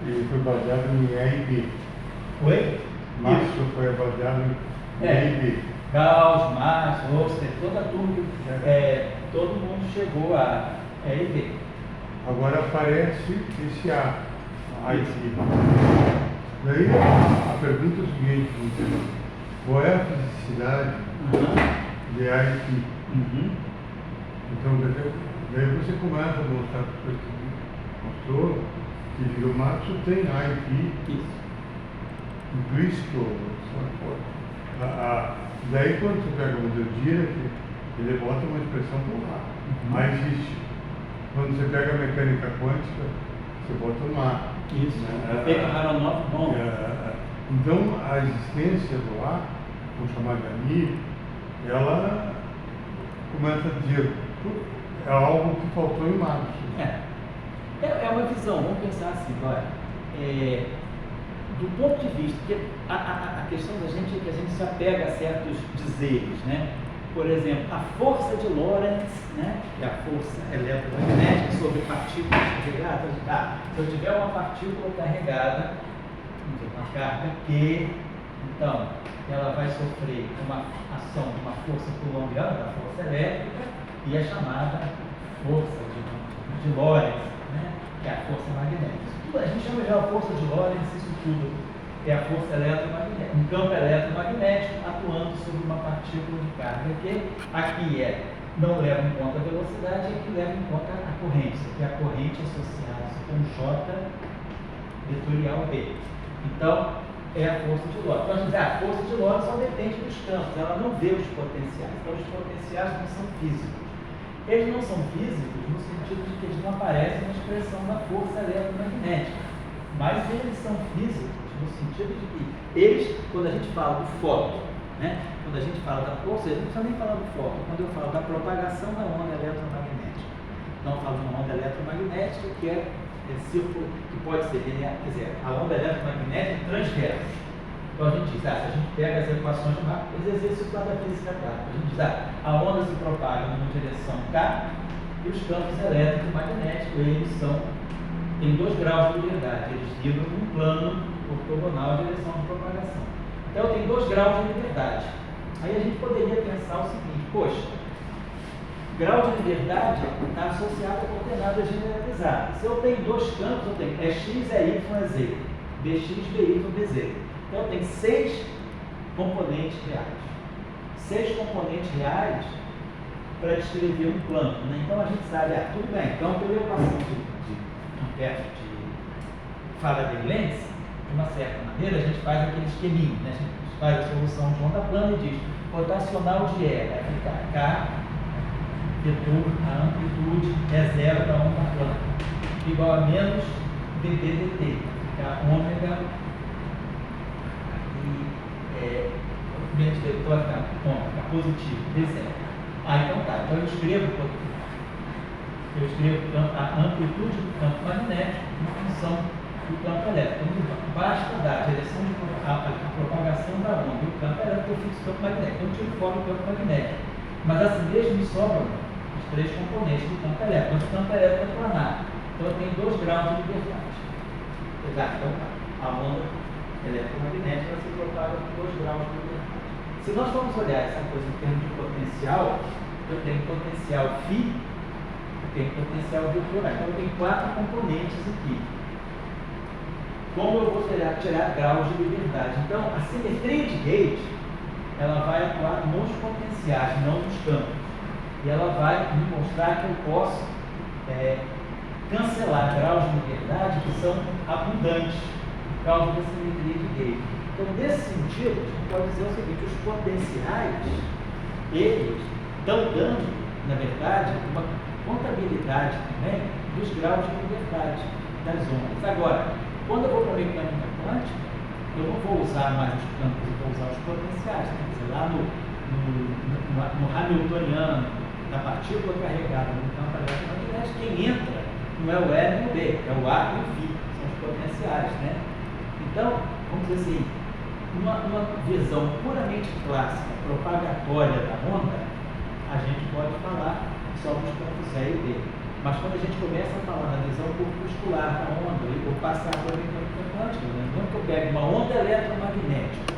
ele foi baseado em E e B. Oi? Maxwell foi baseado em E e B. Gauss, Maxwell, toda a turma, todo mundo chegou a E e B. Agora aparece esse A aqui. Daí a pergunta é o seguinte, qual é a fisicidade de A e φ? Então, daí você começa a mostrar para o que mostrou que o Maxwell tem A e φ implícito. Daí quando você pega o modelo Dirac, ele bota uma expressão por lá. A existe. Quando você pega a mecânica quântica, você bota um A. Isso. Efeito Aharonov bom. Então a existência do A, vamos chamar de ANI, ela começa a dizer é algo que faltou em Maxwell. É uma visão, vamos pensar assim, olha, do ponto de vista, porque a questão da gente é que a gente se apega a certos dizeres, né? Por exemplo, a força de Lorentz, né? Que é a força eletromagnética sobre partículas carregadas. Se eu tiver uma partícula carregada, uma carga Q, então ela vai sofrer uma ação de uma força coulombiana, da força elétrica, e é chamada força de Lorentz, né? Que é a força magnética. A gente chama já a força de Lorentz, isso tudo é a força eletromagnética, um campo eletromagnético atuando sobre uma partícula de carga que aqui não leva em conta a velocidade, e aqui leva em conta a corrente, que é a corrente associada com J vetorial B. Então, é a força de Lorentz. Então, a gente diz, a força de Lorentz só depende dos campos, ela não vê os potenciais. Então, os potenciais não são físicos. Eles não são físicos no sentido de que eles não aparecem na expressão da força eletromagnética, mas eles são físicos no sentido de que eles, quando a gente fala do fóton, né? Quando a gente fala da força, a gente não precisa nem falar do fóton, quando eu falo da propagação da onda eletromagnética. Então, eu falo de uma onda eletromagnética que é círculo, que pode ser linear, quer dizer, a onda eletromagnética transversa. Então, a gente diz, se a gente pega as equações de Maxwell, os exercícios lá da física clássica, a gente diz, a onda se propaga numa direção K e os campos elétricos e magnéticos, eles têm 2 graus de liberdade, eles vibram num plano ortogonal à direção de propagação. Então, eu tenho 2 graus de liberdade. Aí a gente poderia pensar o seguinte, poxa, grau de liberdade está associado a coordenada generalizada. Se eu tenho 2 campos, eu tenho x, y, z, bx, by, bz. Então, eu tenho 6 componentes reais. 6 componentes reais para descrever um plano. Né? Então, a gente sabe, tudo bem, então, pela equação de Faraday-Lenz, de uma certa maneira, a gente faz aquele esqueminho, né? A gente faz a solução de onda plana e diz, rotacional de E vai ficar K, vetor, a amplitude é 0 da onda plana, igual a menos dB dt, ficar ômega, e menos vetor vai ficar positivo, d0. Então tá, então eu escrevo a amplitude do campo magnético em função do campo elétrico. Então, basta dar a direção de propagação da onda e o campo elétrico, eu fixo o campo magnético. Então, eu tiro fora o campo magnético. Mas assim mesmo me sobram os 3 componentes do campo elétrico. Mas o campo elétrico é planar. Então, eu tenho 2 graus de liberdade. Então, a onda eletromagnética se propaga com 2 graus de liberdade. Se nós formos olhar essa coisa em termos de potencial, eu tenho potencial φ, eu tenho potencial vetorial. Então, eu tenho 4 componentes aqui. Como eu vou tirar graus de liberdade? Então, a simetria de Gauge, ela vai atuar nos potenciais, não nos campos. E ela vai me mostrar que eu posso cancelar graus de liberdade que são abundantes por causa da simetria de Gauge. Então, nesse sentido, a gente pode dizer o seguinte: os potenciais, eles estão dando, na verdade, uma contabilidade também dos graus de liberdade das ondas. Agora, quando eu vou para a mecânica quântica, eu não vou usar mais os campos, eu vou usar os potenciais. Quer dizer, lá no Hamiltoniano, na partícula carregada no campo eletromagnético, quem entra não é o L e o B, é o A e o V, são os potenciais, né? Então, vamos dizer assim, uma visão puramente clássica, propagatória da onda, a gente pode falar só nos campos E e B. Mas quando a gente começa a falar na visão corpuscular da onda, ou passar para a mecânica quântica, lembrando que eu pego uma onda eletromagnética,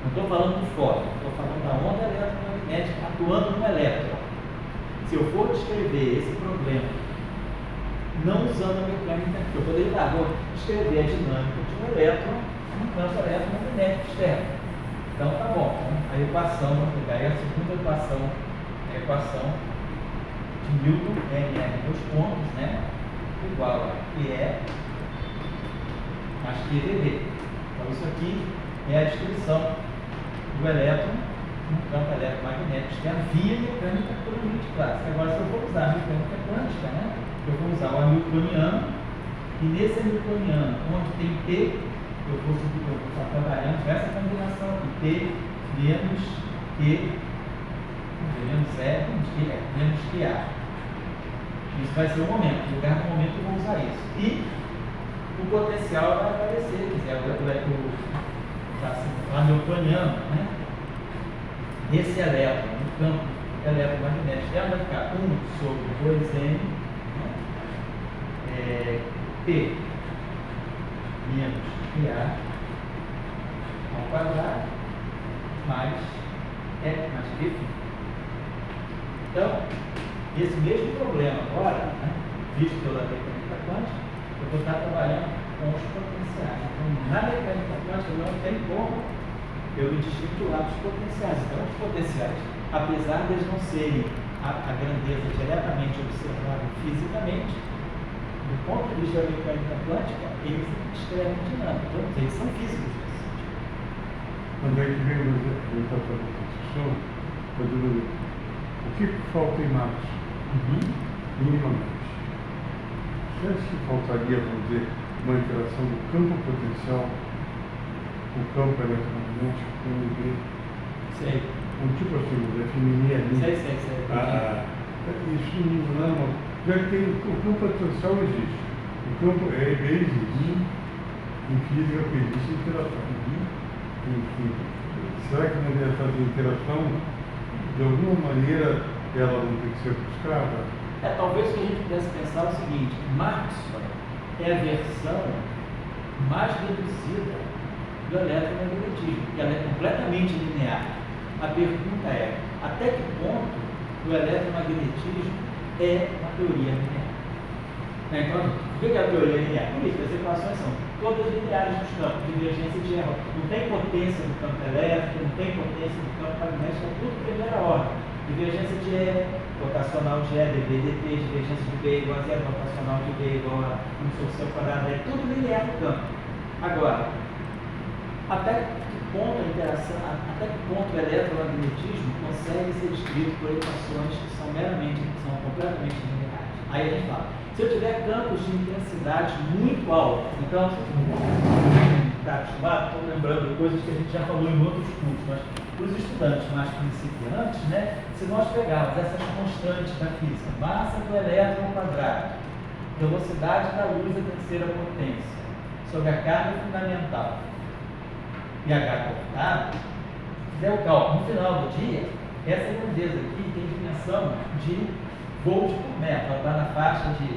não estou falando do fóton, estou falando da onda eletromagnética atuando no elétron. Se eu for descrever esse problema, não usando a mecânica, eu poderia vou descrever a dinâmica de um elétron no campo eletromagnético externo. Então, tá bom. A equação, vamos pegar aí a segunda equação, a equação de Newton, NR dos pontos, né? Igual a QE mais QVD. Então, isso aqui é a descrição do elétron no campo eletromagnético externo via mecânica puramente clássica. Agora, se eu for usar a mecânica quântica, né? Eu vou usar o Hamiltoniano, e nesse Hamiltoniano, onde tem T, eu vou estar trabalhando com essa combinação aqui, T menos Q, menos E, menos QA. Isso vai ser o momento, no lugar do momento eu vou usar isso. E o potencial vai aparecer, quer dizer, o Hamiltoniano, né? Esse elétron, no campo eletromagnético externo, vai ficar 1 sobre 2m, P menos QA ao quadrado mais E mais Q. Então, esse mesmo problema agora, né, visto pela mecânica quântica, eu vou estar trabalhando com os potenciais. Então, na mecânica quântica não tem como eu me desvincular dos potenciais. Então, os potenciais, apesar de eles não serem a grandeza diretamente observável fisicamente, do ponto de vista da mecânica quântica, eles descrevem dinâmica. Então, eles são físicos. Quando é que vem o professor, o que falta em Marx? Minimamente. Você acha que faltaria, vamos dizer, uma interação do campo potencial com o campo eletromagnético com o B? Sei. Tipo assim, definir ali. Sei. Isso não é uma. Já que tem, o campo potencial existe. O campo EB existe. Em física existe interação. Enfim, será que essa interação, de alguma maneira, ela não tem que ser buscada? Talvez que a gente pudesse pensar o seguinte: Marx é a versão mais reduzida do eletromagnetismo, porque ela é completamente linear. A pergunta é: até que ponto o eletromagnetismo é uma teoria linear? Então, o que é a teoria linear? Por isso, as equações são todas lineares nos campos, divergência de erro. Não tem potência no campo elétrico, não tem potência no campo magnético, é tudo primeira ordem. Divergência de E, rotacional de E, dB, dt, divergência de B igual a zero, rotacional de B igual a 1 sobre seu quadrado, é tudo linear no campo. Agora, até que ponto a interação, até que ponto o eletromagnetismo consegue ser descrito por equações que são completamente lineares? Aí a gente fala, se eu tiver campos de intensidade muito altos, então, está acostumado, estou lembrando de coisas que a gente já falou em outros cursos, mas para os estudantes mais principiantes, né, se nós pegarmos essas constantes da física, massa do elétron ao quadrado, velocidade da luz à terceira potência, sobre a carga fundamental e H cortado, se fizer o cálculo no final do dia, essa grandeza aqui tem dimensão de volt por metro, ela está na faixa de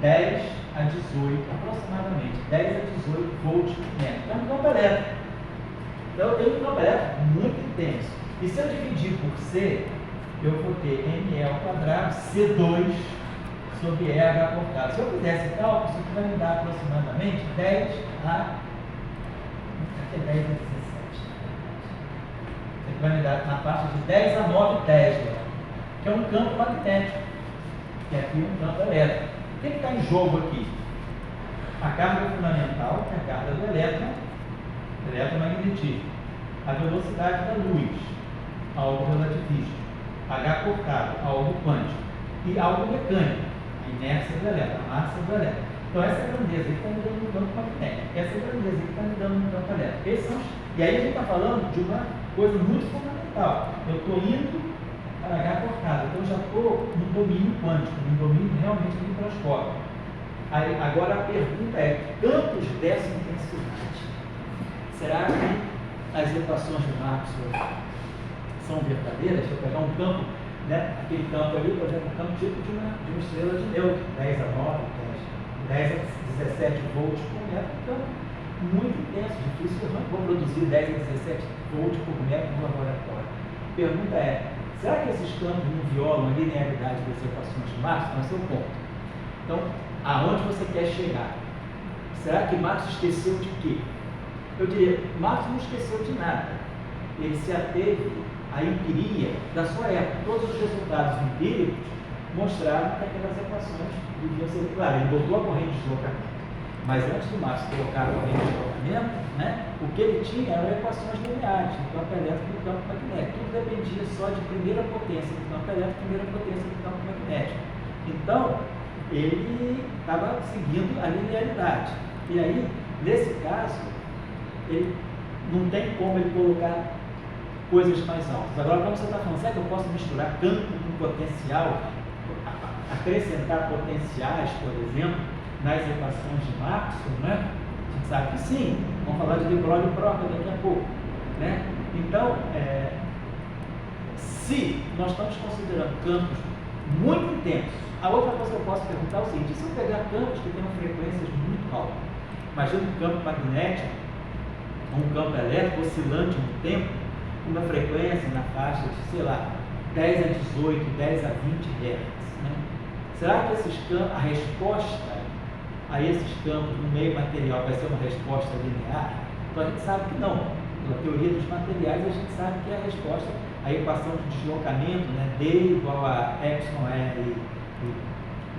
10 a 18, aproximadamente 10 a 18 volts por metro. Então, é um campo elétrico. Então, eu tenho um campo elétrico muito intenso. E se eu dividir por C, eu vou ter ME ao quadrado, C2 sobre EH cortado. Se eu fizer esse cálculo, isso aqui vai me dar aproximadamente 10 a 10 a 17. Isso aqui vai me dar na faixa de 10 a 9 Tesla, que é um campo magnético, que é aqui um campo elétrico. O que está em jogo aqui? A carga fundamental, que é a carga do elétron, eletromagnetismo. A velocidade da luz, algo relativístico. H cortado, algo quântico. E algo mecânico, a inércia do elétron, a massa do elétron. Então essa é a grandeza que está me dando no campo magnético. Essa é a grandeza que está me dando no campo elétrico. E aí a gente está falando de uma coisa muito fundamental. Eu estou indo para H cortado, então eu já estou no domínio quântico, no domínio realmente microscópico. Aí, agora a pergunta é, campos dessa intensidade, será que as equações de Maxwell são verdadeiras? Se eu pegar um campo, né, aquele campo ali, por exemplo, um campo tipo de uma estrela de nêutron, 10 a 9, 10 a 17 volts por metro, um campo muito intenso, difícil, eu não vou produzir 10 a 17 volts por metro no laboratório. A pergunta é, será que esses campos não violam a linearidade das equações de Maxwell? Esse é o ponto. Então, aonde você quer chegar? Será que Maxwell esqueceu de quê? Eu diria, Maxwell não esqueceu de nada. Ele se ateve à empiria da sua época. Todos os resultados empíricos mostraram que aquelas equações deviam ser... Claro, ele botou a corrente de deslocamento. Mas antes do Maxwell colocar a corrente de deslocamento, né, o que ele tinha eram equações lineares no campo elétrico e no campo magnético. Tudo dependia só de primeira potência do campo elétrico e primeira potência do campo magnético. Então, ele estava seguindo a linearidade. E aí, nesse caso, ele não tem como ele colocar coisas mais altas. Agora, como você está falando, será que eu posso misturar campo com potencial, acrescentar potenciais, por exemplo, nas equações de Maxwell, né? A gente sabe que sim. Vamos falar de de Broglie e Proctor daqui a pouco, né? Então, se nós estamos considerando campos muito intensos, a outra coisa que eu posso perguntar é o seguinte: se eu pegar campos que tenham frequências muito altas, imagina um campo magnético, um campo elétrico oscilante no tempo, uma frequência na faixa de, sei lá, 10 a 18, 10 a 20 Hz. Né? Será que esses campos, a resposta a esses campos no meio material vai ser uma resposta linear? Então a gente sabe que não. Pela teoria dos materiais, a gente sabe que a resposta, a equação de deslocamento, né, D igual a epsilon R e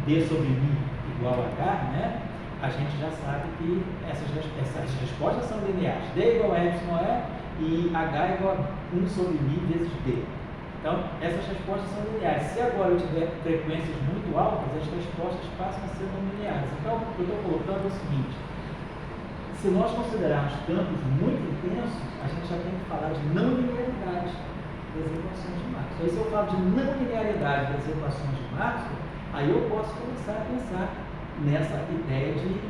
D sobre μ igual a H, né, a gente já sabe que essas respostas são lineares. D igual a epsilon R e H igual a 1 sobre μ vezes D. Então, essas respostas são lineares. Se agora eu tiver frequências muito altas, as respostas passam a ser não lineares. Então, o que eu estou colocando é o seguinte: se nós considerarmos campos muito intensos, a gente já tem que falar de não linearidade das equações de Maxwell. Aí, se eu falo de não linearidade das equações de Maxwell, aí eu posso começar a pensar nessa ideia de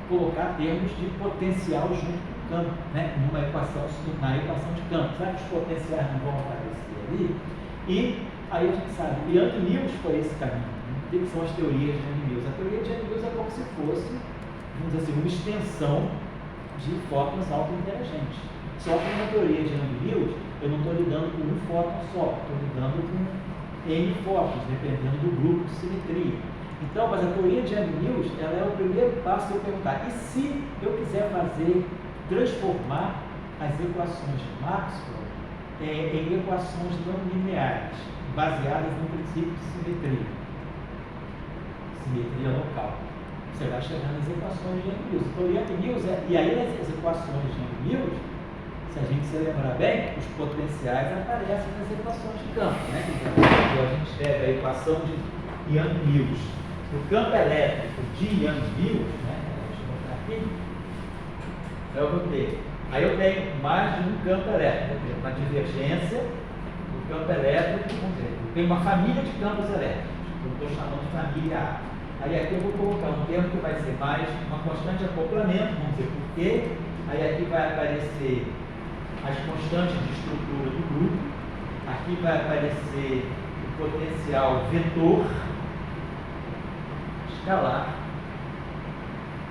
colocar termos de potencial junto com o campo, né? Na equação de campo. Será que os potenciais não vão aparecer ali? E aí a gente sabe, Young Mills foi esse caminho. O que são as teorias de Young Mills? A teoria de Young Mills é como se fosse, vamos dizer assim, uma extensão de fótons auto-interagentes. Só que na teoria de Young Mills, eu não estou lidando com um fóton só, estou lidando com N fótons, dependendo do grupo de simetria. Então, mas a teoria de Young Mills, ela é o primeiro passo de eu perguntar: e se eu quiser transformar as equações de Maxwell em equações não lineares, baseadas no princípio de simetria local? Você vai chegar nas equações de Young Mills. Então, Young Mills e aí nas equações de Young Mills, se a gente se lembrar bem, os potenciais aparecem nas equações de campo, né? Então, a gente escreve a equação de Young Mills. O campo elétrico de Young Mills, né? Deixa eu botar aqui. Então, eu vou ter. Aí eu tenho mais de um campo elétrico. Eu tenho uma divergência do campo elétrico. Eu tenho uma família de campos elétricos. Eu estou chamando de família A. Aí aqui eu vou colocar um termo que vai ser mais uma constante de acoplamento, vamos dizer por quê. Aí aqui vai aparecer as constantes de estrutura do grupo. Aqui vai aparecer o potencial vetor escalar,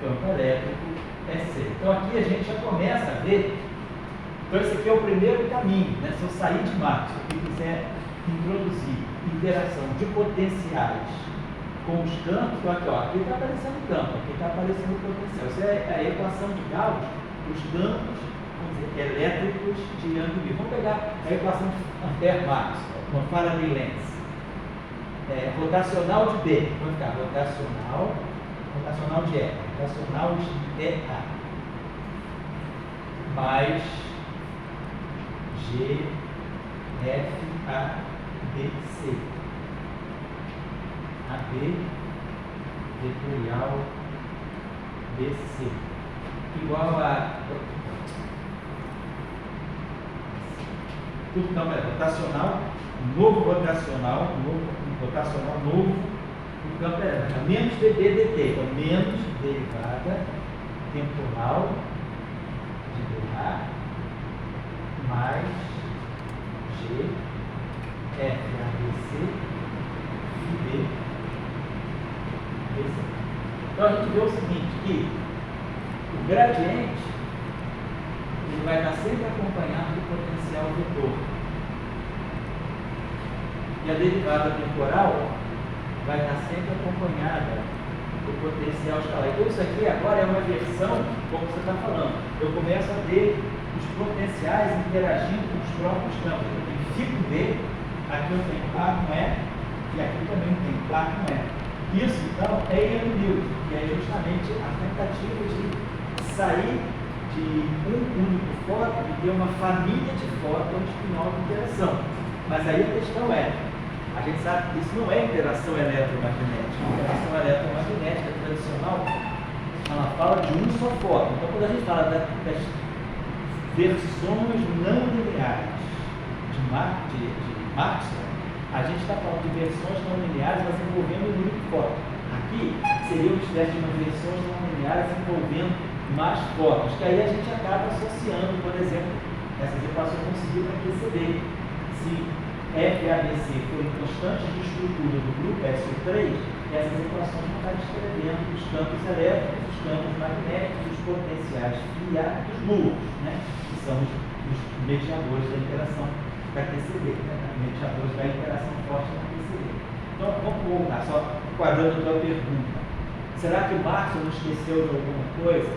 campo elétrico, EC. Então aqui a gente já começa a ver. Então esse aqui é o primeiro caminho, né? Se eu sair de Maxwell e quiser introduzir interação de potenciais com os campos, então aqui está aparecendo o campo, aqui está aparecendo o potencial. Isso é a equação de Gauss, os campos, vamos dizer, elétricos de Young Mills. Vamos pegar a equação de Ampère-Maxwell, com Faraday Lenz. Rotacional de B, vamos ficar rotacional de E, rotacional de EA. mais G, F, A, B, C. AB vetorial BC igual a tudo não é rotacional, novo rotacional novo, o campo é menos dB dt, então menos derivada temporal de dA mais G F ABC e B. Então a gente vê o seguinte, que o gradiente ele vai estar sempre acompanhado do potencial vetor. E a derivada temporal vai estar sempre acompanhada do potencial escalar. Então isso aqui agora é uma versão, como você está falando. Eu começo a ver os potenciais interagindo com os próprios campos. Eu tenho ciclo B, aqui eu tenho A com E, e aqui também tenho A com E. Isso, então, é Ian Newton, que é justamente a tentativa de sair de um único fóton e ter uma família de fótons que não há interação. Mas aí a questão é, a gente sabe que isso não é interação eletromagnética. A interação eletromagnética tradicional, ela fala de um só fóton. Então, quando a gente fala das versões não lineares de Maxwell, a gente está falando de versões não lineares, mas envolvendo um único fóton. Aqui seria uma espécie de versões não lineares envolvendo mais fótons, que aí a gente acaba associando, por exemplo, essas equações vão seguir para QCD. Se F e ABC forem constantes de estrutura do grupo SO3, essas equações vão estar descrevendo os campos elétricos, os campos magnéticos, os potenciais φ e os nulos, né? Que são os mediadores da interação da QCD, né? Mediadores da interação forte da QCD. Então, vamos voltar, só quadrando a tua pergunta. Será que o Maxwell não esqueceu de alguma coisa?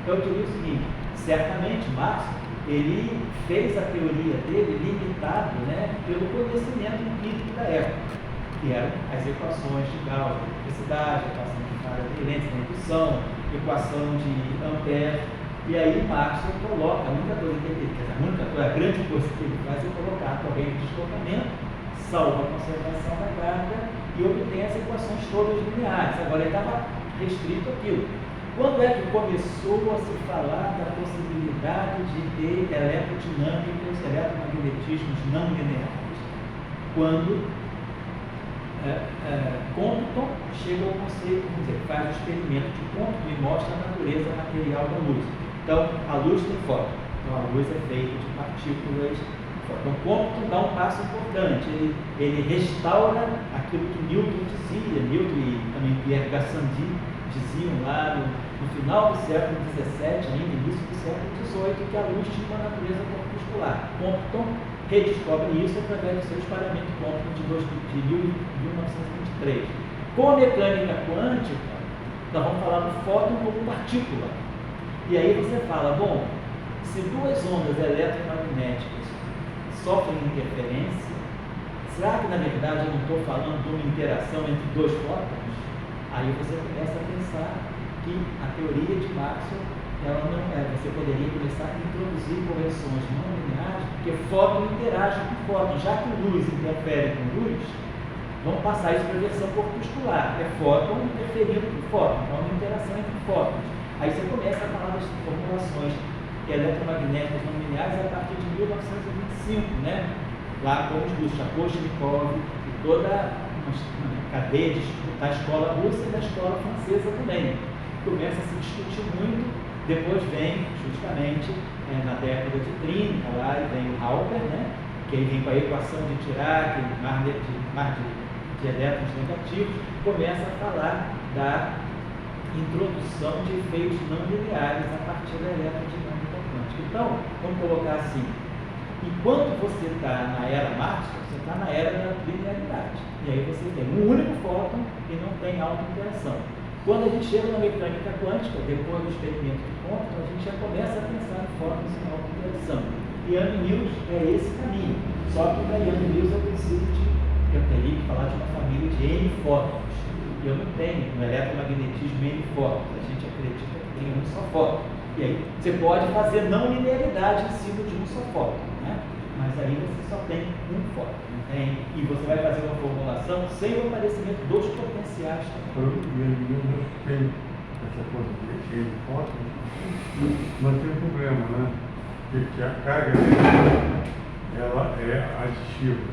Então, eu diria o seguinte, certamente Maxwell, ele fez a teoria dele limitado, né, pelo conhecimento empírico da época, que eram as equações de Gauss, da eletricidade, equação de falha de lentes da indução, equação de Ampère. E aí Maxwell coloca, a grande coisa que ele faz é colocar a corrente de deslocamento, salva a conservação da carga e obtém as equações todas lineares. Agora ele estava restrito àquilo. Quando é que começou a se falar da possibilidade de ter eletrodinâmicos, eletromagnetismos não lineares? Quando Compton chega ao conceito, faz o experimento de Compton e mostra a natureza material da luz. Então, a luz tem fóton. Então, a luz é feita de partículas. Então, Compton dá um passo importante. Ele restaura aquilo que Newton dizia, Newton e também Pierre Gassendi diziam lá no final do século XVII, ainda início do século XVIII, que a luz tinha uma natureza corpuscular. Compton redescobre isso através do seu espalhamento Compton de 1923. Com a mecânica quântica, nós vamos falar do fóton como partícula. E aí você fala, bom, se duas ondas eletromagnéticas sofrem interferência, será que na verdade eu não estou falando de uma interação entre dois fótons? Aí você começa a pensar que a teoria de Maxwell, ela não é, você poderia começar a introduzir correções não lineares, porque fóton interage com fóton, já que luz interfere com luz, vamos passar isso para a versão corpuscular, é fóton interferindo com fóton, então uma interação entre fótons. Aí você começa a falar das formulações eletromagnéticas não lineares a partir de 1925, né? Lá com os russos, Chapochnikov e toda uma cadeia da escola russa e da escola francesa também. Começa a se discutir muito, depois vem justamente na década de 30, lá e vem o Halper, né? Que ele vem com a equação de Dirac, de elétrons negativos, começa a falar da introdução de efeitos não lineares a partir da eletrodinâmica quântica. Então, vamos colocar assim, enquanto você está na era Maxwell, você está na era da linearidade. E aí você tem um único fóton e não tem auto-interação. Quando a gente chega na mecânica quântica, depois do experimento de Compton, a gente já começa a pensar em fótons em auto-interação. Ian Mills é esse caminho. Só que para Ian Mills eu teria que falar de uma família de N fótons. Eu não tenho no eletromagnetismo N fótons. A gente acredita que tem um só fóton. E aí você pode fazer não linearidade em cima de um só fóton, né? Mas aí você só tem um fóton, e você vai fazer uma formulação sem o aparecimento dos potenciais também. Tem essa coisa de fóton, mas tem um problema, né? Porque a carga ela é aditiva.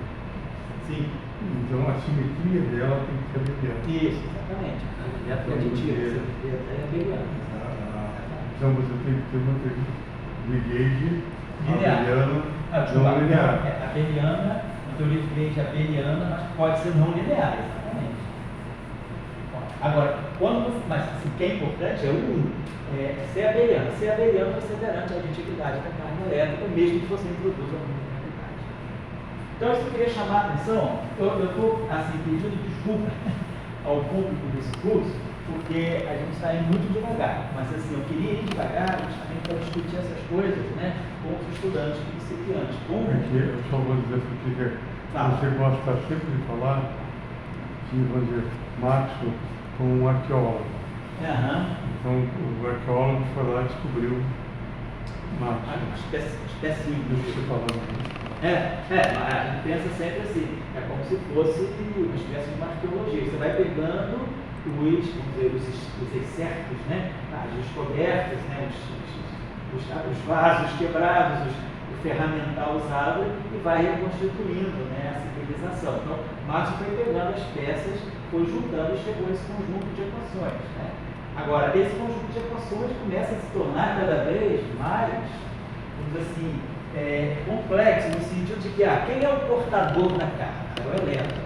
Sim. Então a simetria dela tem que ser linear. Isso, exatamente. A aditiva, é abeliana. Então você tem que ter uma gauge linear. Não linear. Abeliana, uma teoria de gauge abeliana, mas pode ser não linear, exatamente. Agora, mas o que é importante é ser abeliano. Ser abeliano você garante a aditividade da carga elétrica, mesmo que você introduza uma linearidade. Então, isso eu queria chamar a atenção. Eu estou assim, pedindo desculpa ao público desse curso, porque a gente está indo muito devagar. Mas assim, eu queria ir devagar justamente para discutir essas coisas, né, com os estudantes principiantes. Eu só vou dizer porque você gosta sempre de falar que, vamos dizer, Marx como um arqueólogo. Então, o arqueólogo foi lá e descobriu Marx. Específico. Do que você falando. A gente pensa sempre assim, é como se fosse uma espécie de uma arqueologia. Você vai pegando os excertos, né, as descobertas, né, os vasos quebrados, o ferramental usado e vai reconstituindo, né, a civilização. Então, Marx foi pegando as peças, foi juntando e chegou a esse conjunto de equações, né? Agora, esse conjunto de equações começa a se tornar cada vez mais, vamos dizer assim, complexo, no sentido de que quem é o portador da carga? É o elétron.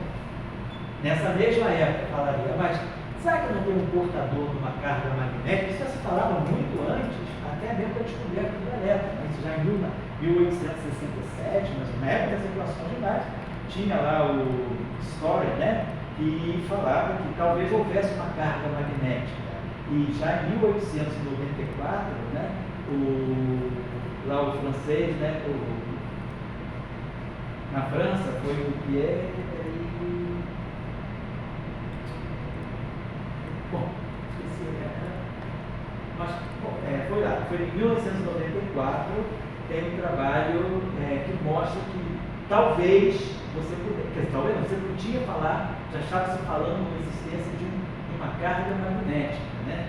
Nessa mesma época falaria, mas será que não tem um portador de uma carga magnética? Isso já se falava muito antes, até mesmo da descoberta do elétron. Isso já em 1867, mas na época das equações gerais, tinha lá o Story, né, que falava que talvez houvesse uma carga magnética. E já em 1894, né, lá o francês, né, na França, foi o Pierre e... Bom, esqueci, mas foi lá, foi em 1894, tem um trabalho que mostra que talvez você pudesse, talvez você podia falar, já estava se falando uma existência de uma carga magnética, né?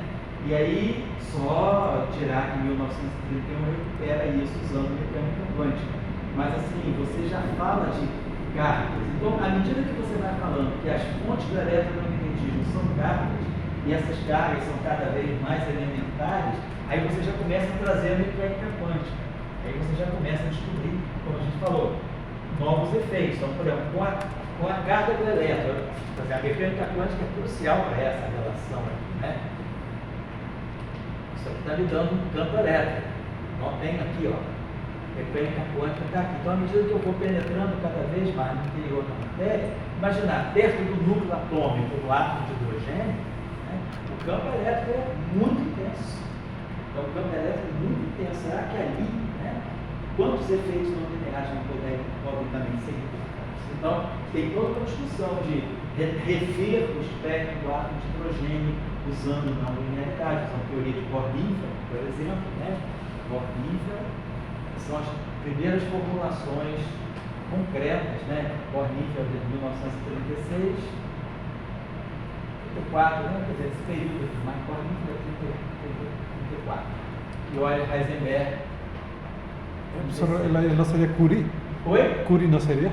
E aí, só tirar que em 1931 recupera isso usando mecânica quântica. Mas assim, você já fala de cargas. Então, à medida que você vai falando que as fontes do eletromagnetismo são cargas, e essas cargas são cada vez mais elementares, aí você já começa a trazer a mecânica quântica. Aí você já começa a descobrir, como a gente falou, novos efeitos. Então, por exemplo, com a carga do elétron, a mecânica quântica é crucial para essa relação aqui, né? Isso aqui está me dando um campo elétrico. Então, tem aqui, mecânica quântica está aqui. Então, à medida que eu vou penetrando cada vez mais no interior da matéria, imaginar, perto do núcleo atômico, do átomo de hidrogênio, né, o campo elétrico é muito intenso. Então, o campo elétrico é muito intenso. Será que ali, né, quantos efeitos não lineares não podem também ser importantes? Então, tem toda uma discussão de rever o espectro do átomo de hidrogênio usando não linearidade, usando a teoria de Bohr-Wiener, por exemplo, né? Bohr-Wiener são as primeiras formulações concretas, né? Bohr-Wiener de 1936, 34, né? Quer dizer, esse período aqui, mas Bohr-Wiener é 34. E olha, Heisenberg. Ela não seria Curie? Oi? Curie não seria?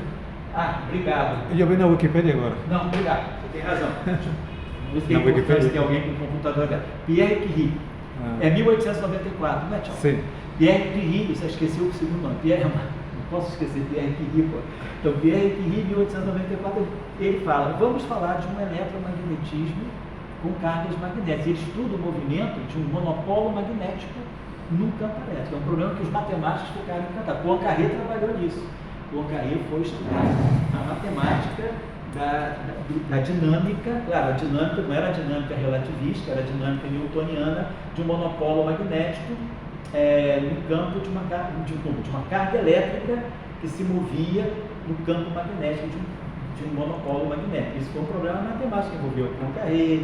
Obrigado. Eu vi na Wikipedia agora. Não, obrigado, você tem razão. Na Wikipedia tem alguém com computador aberto. Pierre Curie. É 1894, não é, tchau? Sim. Pierre Curie, você esqueceu o segundo nome. Não posso esquecer Pierre Curie, pô. Então, Pierre Curie, 1894, ele fala, vamos falar de um eletromagnetismo com cargas magnéticas. Ele estuda o movimento de um monopolo magnético no campo elétrico. É um problema que os matemáticos ficaram encantados. Poincaré trabalhou nisso. Poincaré foi estudar a matemática da dinâmica, claro, a dinâmica não era a dinâmica relativista, era a dinâmica newtoniana de um monopolo magnético no campo de uma carga elétrica que se movia no campo magnético de um monopolo magnético. Isso foi um problema matemático que envolveu Poincaré,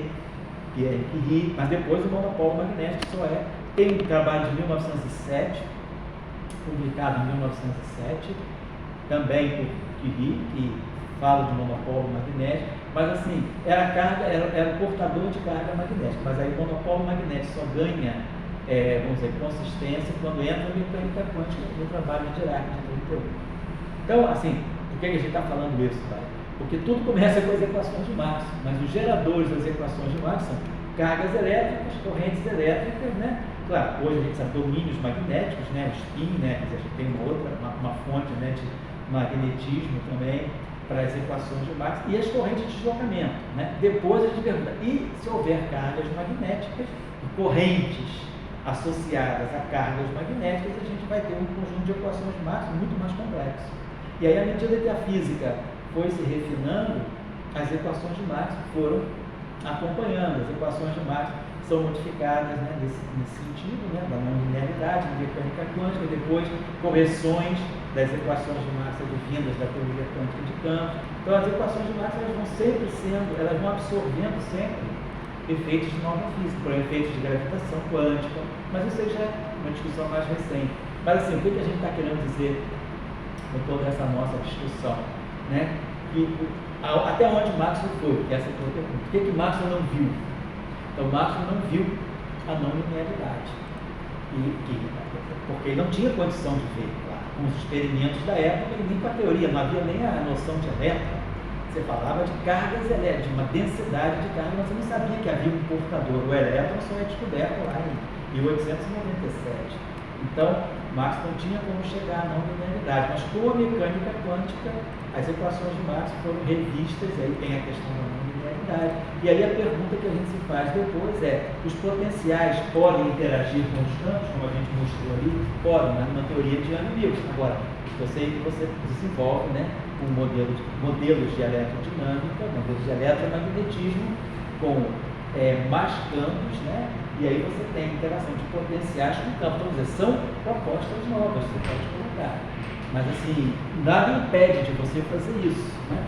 Pierre Curie, mas depois o monopolo magnético só é Tem um trabalho de 1907, publicado em 1907, também por Curie, que fala de monopólio magnético, mas assim, era portador de carga magnética, mas aí o monopólio magnético só ganha, vamos dizer, consistência quando entra a mecânica quântica no trabalho de Dirac de 38. Então, assim, por que a gente está falando isso, pai? Porque tudo começa com as equações de Maxwell, mas os geradores das equações de Maxwell são cargas elétricas, correntes elétricas, né? Claro, hoje a gente sabe domínios magnéticos, né? O spin, né? Quer dizer, a gente tem uma fonte, né, de magnetismo também para as equações de Maxwell e as correntes de deslocamento, né? Depois a gente pergunta, e se houver cargas magnéticas e correntes associadas a cargas magnéticas, a gente vai ter um conjunto de equações de Maxwell muito mais complexo. E aí, à medida que a física foi se refinando, as equações de Maxwell foram acompanhando. As equações de Maxwell são modificadas, né, nesse sentido, né, da não linearidade, da mecânica quântica, depois correções das equações de Maxwell vindas da teoria quântica de campo. Então, as equações de Maxwell elas vão sempre elas vão absorvendo sempre efeitos de nova física, por exemplo, efeitos de gravitação quântica, mas isso aí já é uma discussão mais recente. Mas assim, o que a gente está querendo dizer com toda essa nossa discussão, né? E até onde Maxwell foi? Essa é a tua pergunta. O que Maxwell não viu? Então, Maxwell não viu a não linearidade, porque ele não tinha condição de ver, claro, com os experimentos da época e nem com a teoria, não havia nem a noção de elétron. Você falava de cargas elétricas, de uma densidade de carga, mas você não sabia que havia um portador. O elétron só é descoberto lá em 1897. Então, Maxwell não tinha como chegar à não linearidade, mas com a mecânica quântica, as equações de Maxwell foram revistas, e aí tem a questão da não linearidade. E aí a pergunta que a gente se faz depois é: os potenciais podem interagir com os campos, como a gente mostrou ali? Podem, mas numa teoria de Young-Mills. Agora, você desenvolve, né, modelos de eletrodinâmica, modelos de eletromagnetismo com mais campos, né? E aí você tem interação de potenciais com campos. Então, dizer, são propostas novas, você pode colocar. Mas assim, nada impede de você fazer isso, né?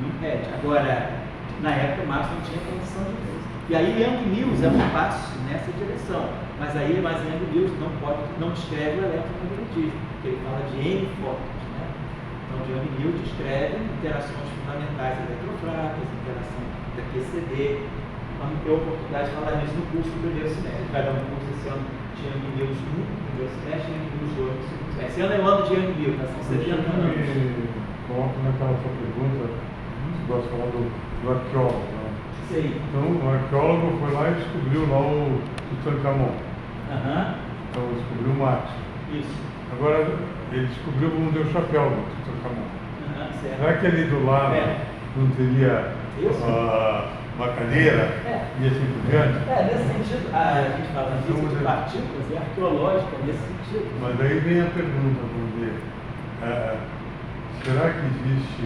Não impede. Agora, na época, o Maxwell não tinha condição de ver. E aí, Young-Mills é um passo nessa direção. Mas Young-Mills não descreve o eletromagnetismo, porque ele fala de N fótons, né? Então, Young-Mills descreve interações fundamentais eletrofracas, interação da QCD. Vamos ter a oportunidade de falar nisso no curso do primeiro semestre. Vai dar um curso esse ano de Young-Mills 1, no primeiro semestre, e Young-Mills 2 no segundo semestre. Esse ano é o ano de Young-Mills, são 70 anos. Coloco naquela sua pergunta, você gosta de falar do arqueólogo, né? Sim. Então, o arqueólogo foi lá e descobriu lá o Tutankhamon. Então, descobriu o Maxwell. Isso. Agora, ele descobriu como deu o chapéu do Tutankhamon. Certo. Será que ali do lado não teria uma cadeira e assim por diante? Nesse sentido, a gente fala em física de partículas e arqueológica nesse sentido. Mas daí vem a pergunta, vamos ver. Será que existe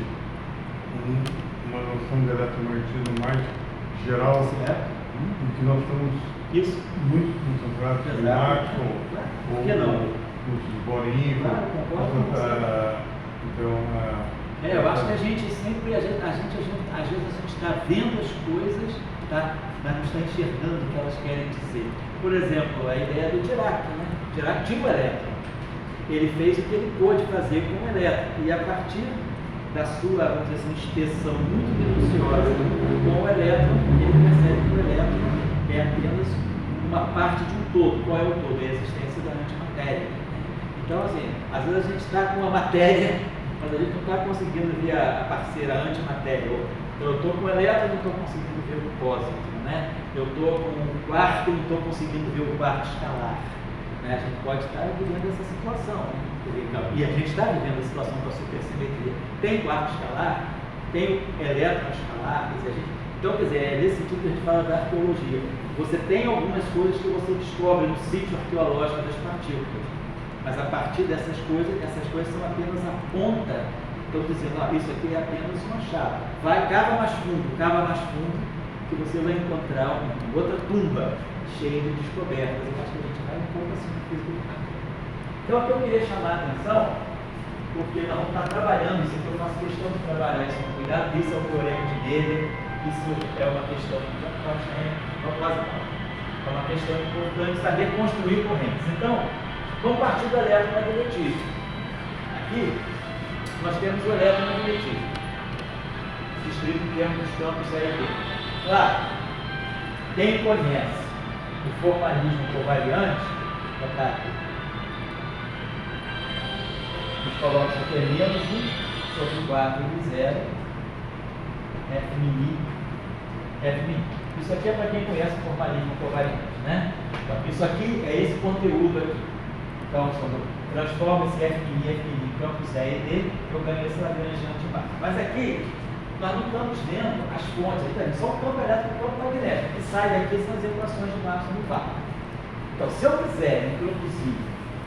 uma noção de eletromagnetismo mais geral em que nós estamos muito concentrados em Maxwell ou os Borinho? Eu acho que a gente sempre, às vezes a gente está vendo as coisas, tá? Mas não está enxergando o que elas querem dizer. Por exemplo, a ideia do Dirac, né? Dirac tinha o elétron. Ele fez o que ele pôde fazer com o elétron. E a partir da sua, vamos dizer assim, inspeção muito minuciosa com o elétron, ele percebe que o elétron é apenas uma parte de um todo. Qual é o todo? É a existência da antimatéria. Então, assim, às vezes a gente está com a matéria, mas a gente não está conseguindo ver a parceira antimatéria. Então, eu estou com o elétron e não estou conseguindo ver o posítron, né? Eu estou com o quarto e não estou conseguindo ver o quarto escalar. Né? A gente pode estar vivendo essa situação. Né? E a gente está vivendo a situação com a supersimetria. Tem quarto escalar, tem elétron escalar. Então, quer dizer, é nesse sentido que a gente fala da arqueologia. Você tem algumas coisas que você descobre no sítio arqueológico das partículas. Mas a partir dessas coisas são apenas a ponta. Estou dizendo, isso aqui é apenas uma chave. Cava mais fundo, que você vai encontrar outra tumba cheia de descobertas. Eu acho que a gente vai um pouco assim no físico do campo. Então, o que eu queria chamar a atenção, porque nós vamos estar trabalhando, isso foi uma questão de trabalhar isso com cuidado, isso é o teorema de Gödel, isso é uma questão de É uma questão importante saber construir correntes. Então, vamos partir do eletromagnetismo. Aqui, nós temos o eletromagnetismo, descrito em termos dos campos A e B. Claro, quem conhece o formalismo covariante, está aqui. Nos coloca isso aqui, menos 1 sobre 4 de 0, F mini, F mini. Isso aqui é para quem conhece o formalismo covariante, né? Então, isso aqui é esse conteúdo aqui. Então, transforma esse F mini em campos A e D, eu ganho esse Lagrangiano de baixo. Mas aqui, nós não estamos vendo as fontes, então, só o campo elétrico e o campo magnético. O que sai daqui são as equações de Maxwell no vácuo. Então, se eu quiser introduzir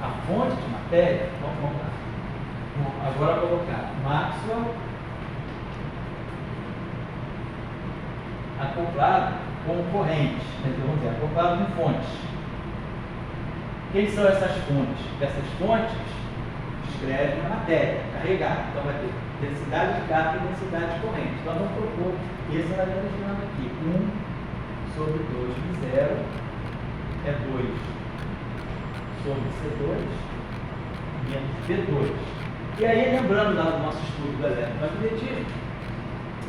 a fonte de matéria, vamos lá. Agora colocar Maxwell acoplado com corrente, vamos dizer, acoplado com fontes. Quem são essas fontes? Essas fontes descrevem a matéria carregada. Então vai ter densidade de carga e densidade de corrente. Então vamos propor esse Lagrangiano aqui. 1 sobre 2 de 0 é 2 sobre C2 menos B2. E aí, lembrando lá do nosso estudo do eletromagnetismo,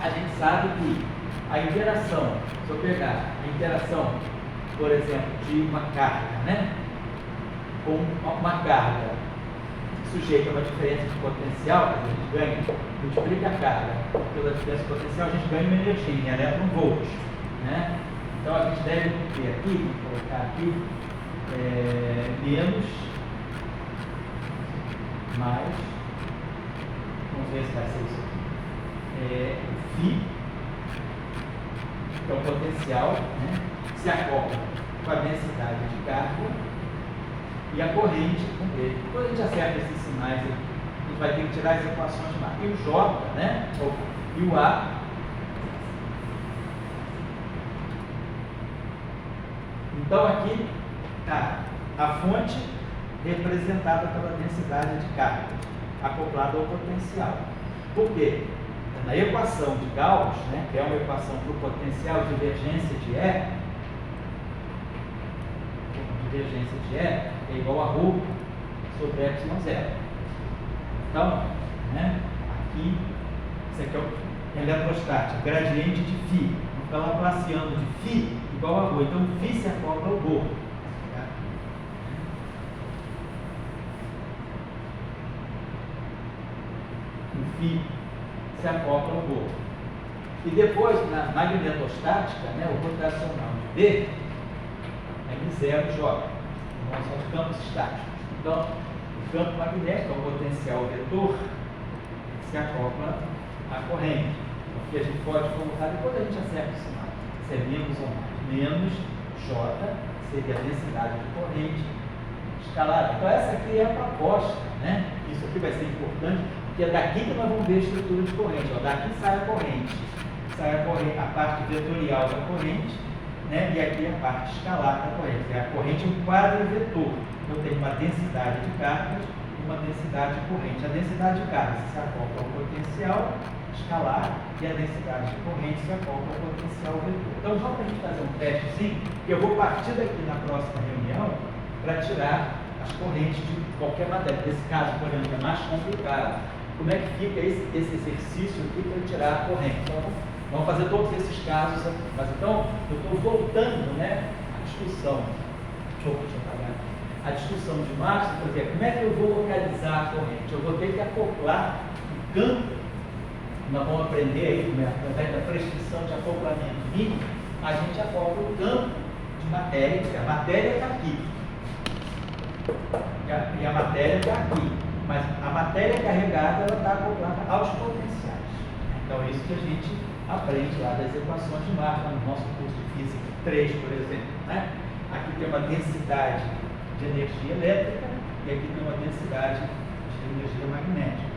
a gente sabe que a interação, se eu pegar a interação, por exemplo, de uma carga, né, com uma carga sujeita a uma diferença de potencial, que a gente ganha, multiplica a carga pela diferença de potencial, a gente ganha uma energia em elétron-volts, né? Então a gente deve ter aqui, vou colocar aqui, menos, mais, vamos ver se vai ser isso aqui, φ, que é o potencial, né, se acopla com a densidade de carga e a corrente com ele. Quando a gente acerta esses sinais, a gente vai ter que tirar as equações de Maxwell. E o J, né, e o A, então aqui está a fonte representada pela densidade de carga, acoplada ao potencial. Por quê? Na equação de Gauss, né, que é uma equação para o potencial, divergência de E, divergência de E é igual a ρ sobre ε0. Então, né, aqui, isso aqui é o eletrostático, gradiente de φ. Então, Laplaciano de φ igual a ρ. Então, φ se acopla ao ρ. O φ se acopla ao ρ. E depois, na magnetostática, né, o rotacional de B é M0J, são os campos estáticos. Então, o campo magnético é o potencial vetor que se acopla à corrente. Porque a gente pode colocar, depois a gente acerta o sinal, se é menos ou mais. Menos J seria a densidade de corrente escalada. Então, essa aqui é a proposta, né? Isso aqui vai ser importante, porque é daqui que nós vamos ver a estrutura de corrente. Ó, daqui sai a corrente. Sai a parte vetorial da corrente, né? E aqui a parte escalar da corrente. A corrente é um quadro vetor. Eu tenho uma densidade de cargas e uma densidade de corrente. A densidade de cargas se acopla ao potencial escalar e a densidade de corrente se acopla ao potencial vetor. Então, só para a gente fazer um testezinho, que eu vou partir daqui na próxima reunião para tirar as correntes de qualquer matéria. Nesse caso, por exemplo, é mais complicado. Como é que fica esse exercício aqui para tirar a corrente? Então, vamos fazer todos esses casos aqui. Mas então, eu estou voltando, né, à discussão. Deixa eu apagar aqui. A discussão de Maxwell, por exemplo, como é que eu vou localizar a corrente? Eu vou ter que acoplar o campo. Nós vamos aprender aí, através da prescrição de acoplamento mínimo, a gente acopla o campo de matéria, porque a matéria está aqui. E a matéria está aqui. Mas a matéria carregada ela está acoplada aos potenciais. Então, isso que a gente aprende lá das equações de Maxwell, no nosso curso de Física 3, por exemplo. Né? Aqui tem uma densidade de energia elétrica e aqui tem uma densidade de energia magnética.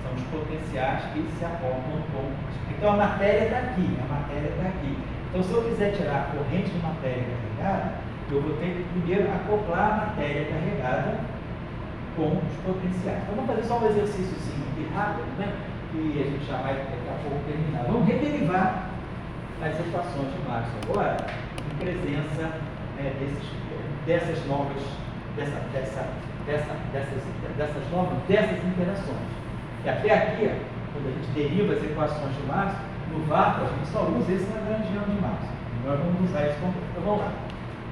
São os potenciais que se acoplam com. Então, a matéria está aqui, a matéria está aqui. Então, se eu quiser tirar a corrente de matéria carregada, eu vou ter que primeiro acoplar a matéria carregada com os potenciais. Então, vamos fazer só um exercíciozinho aqui rápido, né? Que a gente já vai daqui a pouco terminar. Vamos rederivar as equações de Maxwell agora em presença né, dessas novas interações. E até aqui, quando a gente deriva as equações de Marx, no vácuo a gente só usa esse lagrangiano de Marx. Nós vamos usar isso como. Então vamos lá.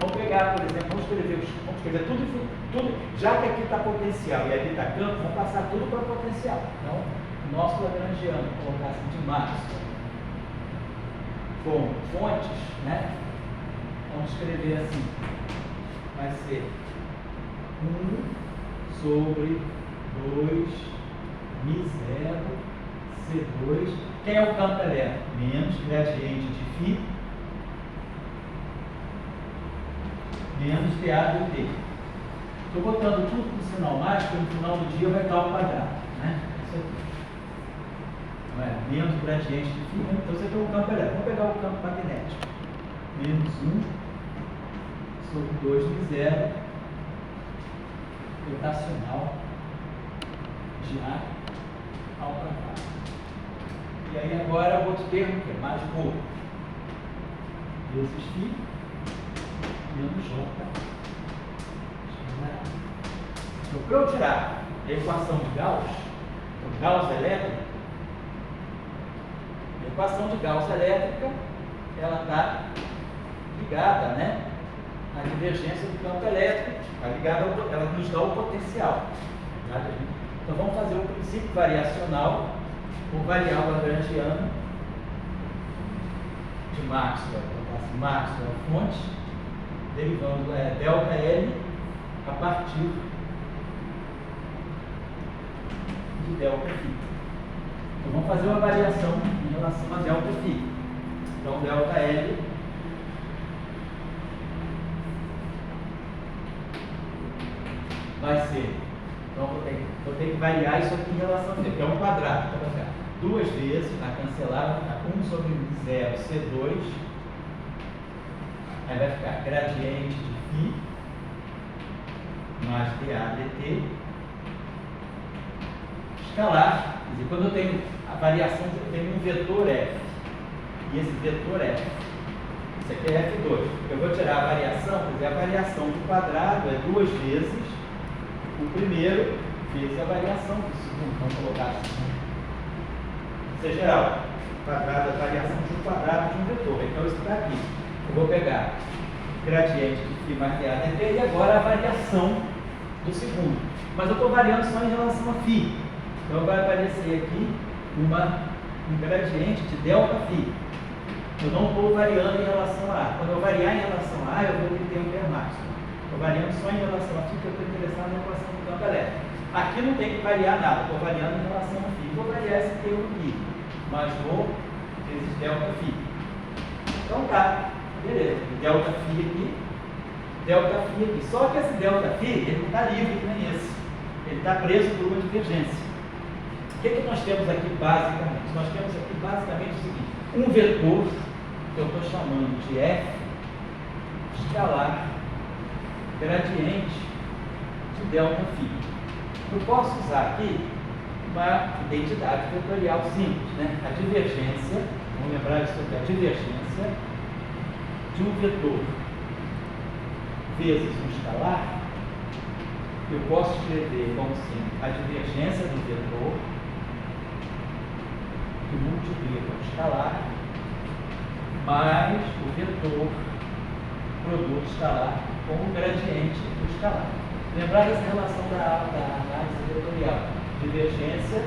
Vamos pegar, por exemplo, vamos escrever tudo, já que aqui está potencial e ali está campo, vamos passar tudo para potencial. Então, o nosso lagrangiano, colocar assim de Marx com fontes, né? Vamos escrever assim. Vai ser 1 sobre 2 μ0 C2. Quem é o campo elétrico? Menos gradiente de φ menos dA dt. Estou botando tudo com sinal mais, porque no final do dia vai estar ao quadrado, né? Isso aqui. Não é? Menos gradiente de φ, então você tem o campo elétrico. Vamos pegar o campo magnético. Menos 1 sobre 2 μ0 rotacional de A ao quadrado. E aí agora o outro termo que é mais rho vezes φ menos J. Então, para eu tirar a equação de Gauss, o Gauss elétrico, a equação de Gauss elétrica, ela está ligada, né, à divergência do campo elétrico, está ligada ela nos dá o potencial. Então vamos fazer o princípio variacional por variar o lagrangiano de Maxwell. Maxwell fonte, derivando ΔL a partir de ΔΦ. Então vamos fazer uma variação em relação a ΔΦ. Então ΔL vai ser, então vou ter que variar isso aqui em relação a V, que é um quadrado. Então vai ficar 2 vezes, vai cancelar, vai ficar 1 sobre 0 C2. Aí vai ficar gradiente de φ mais dA dt escalar. Quer dizer, quando eu tenho a variação, eu tenho um vetor f, e esse vetor f, isso aqui é f2. Eu vou tirar a variação, quer dizer, a variação do quadrado é 2 vezes o primeiro vezes a variação do segundo. Vamos colocar assim. Isso é geral. Quadrado é a variação de um quadrado de um vetor. Então isso está aqui. Eu vou pegar gradiente de φ mais dA dt e agora a variação do segundo. Mas eu estou variando só em relação a φ. Então vai aparecer aqui um gradiente de ΔΦ. Eu não estou variando em relação a A. Quando eu variar em relação a A, eu vou ter um Maxwell. Estou variando só em relação a φ, porque eu estou interessado na equação do campo elétrico. Aqui não tem que variar nada, estou variando em relação a φ. Vou variar esse termo aqui, mais ρ vezes ΔΦ. Então tá. Beleza, ΔΦ aqui, ΔΦ aqui. Só que esse ΔΦ, ele não está livre que nem esse. Ele está preso por uma divergência. O que nós temos aqui basicamente? Nós temos aqui basicamente o seguinte: um vetor que eu estou chamando de f escalar gradiente de ΔΦ. Eu posso usar aqui uma identidade vetorial simples, né? A divergência, vamos lembrar isso aqui, a divergência de um vetor vezes um escalar, eu posso escrever como sendo a divergência do vetor que multiplica o escalar mais o vetor produto escalar com o gradiente do escalar. Lembrar dessa relação da análise vetorial. Divergência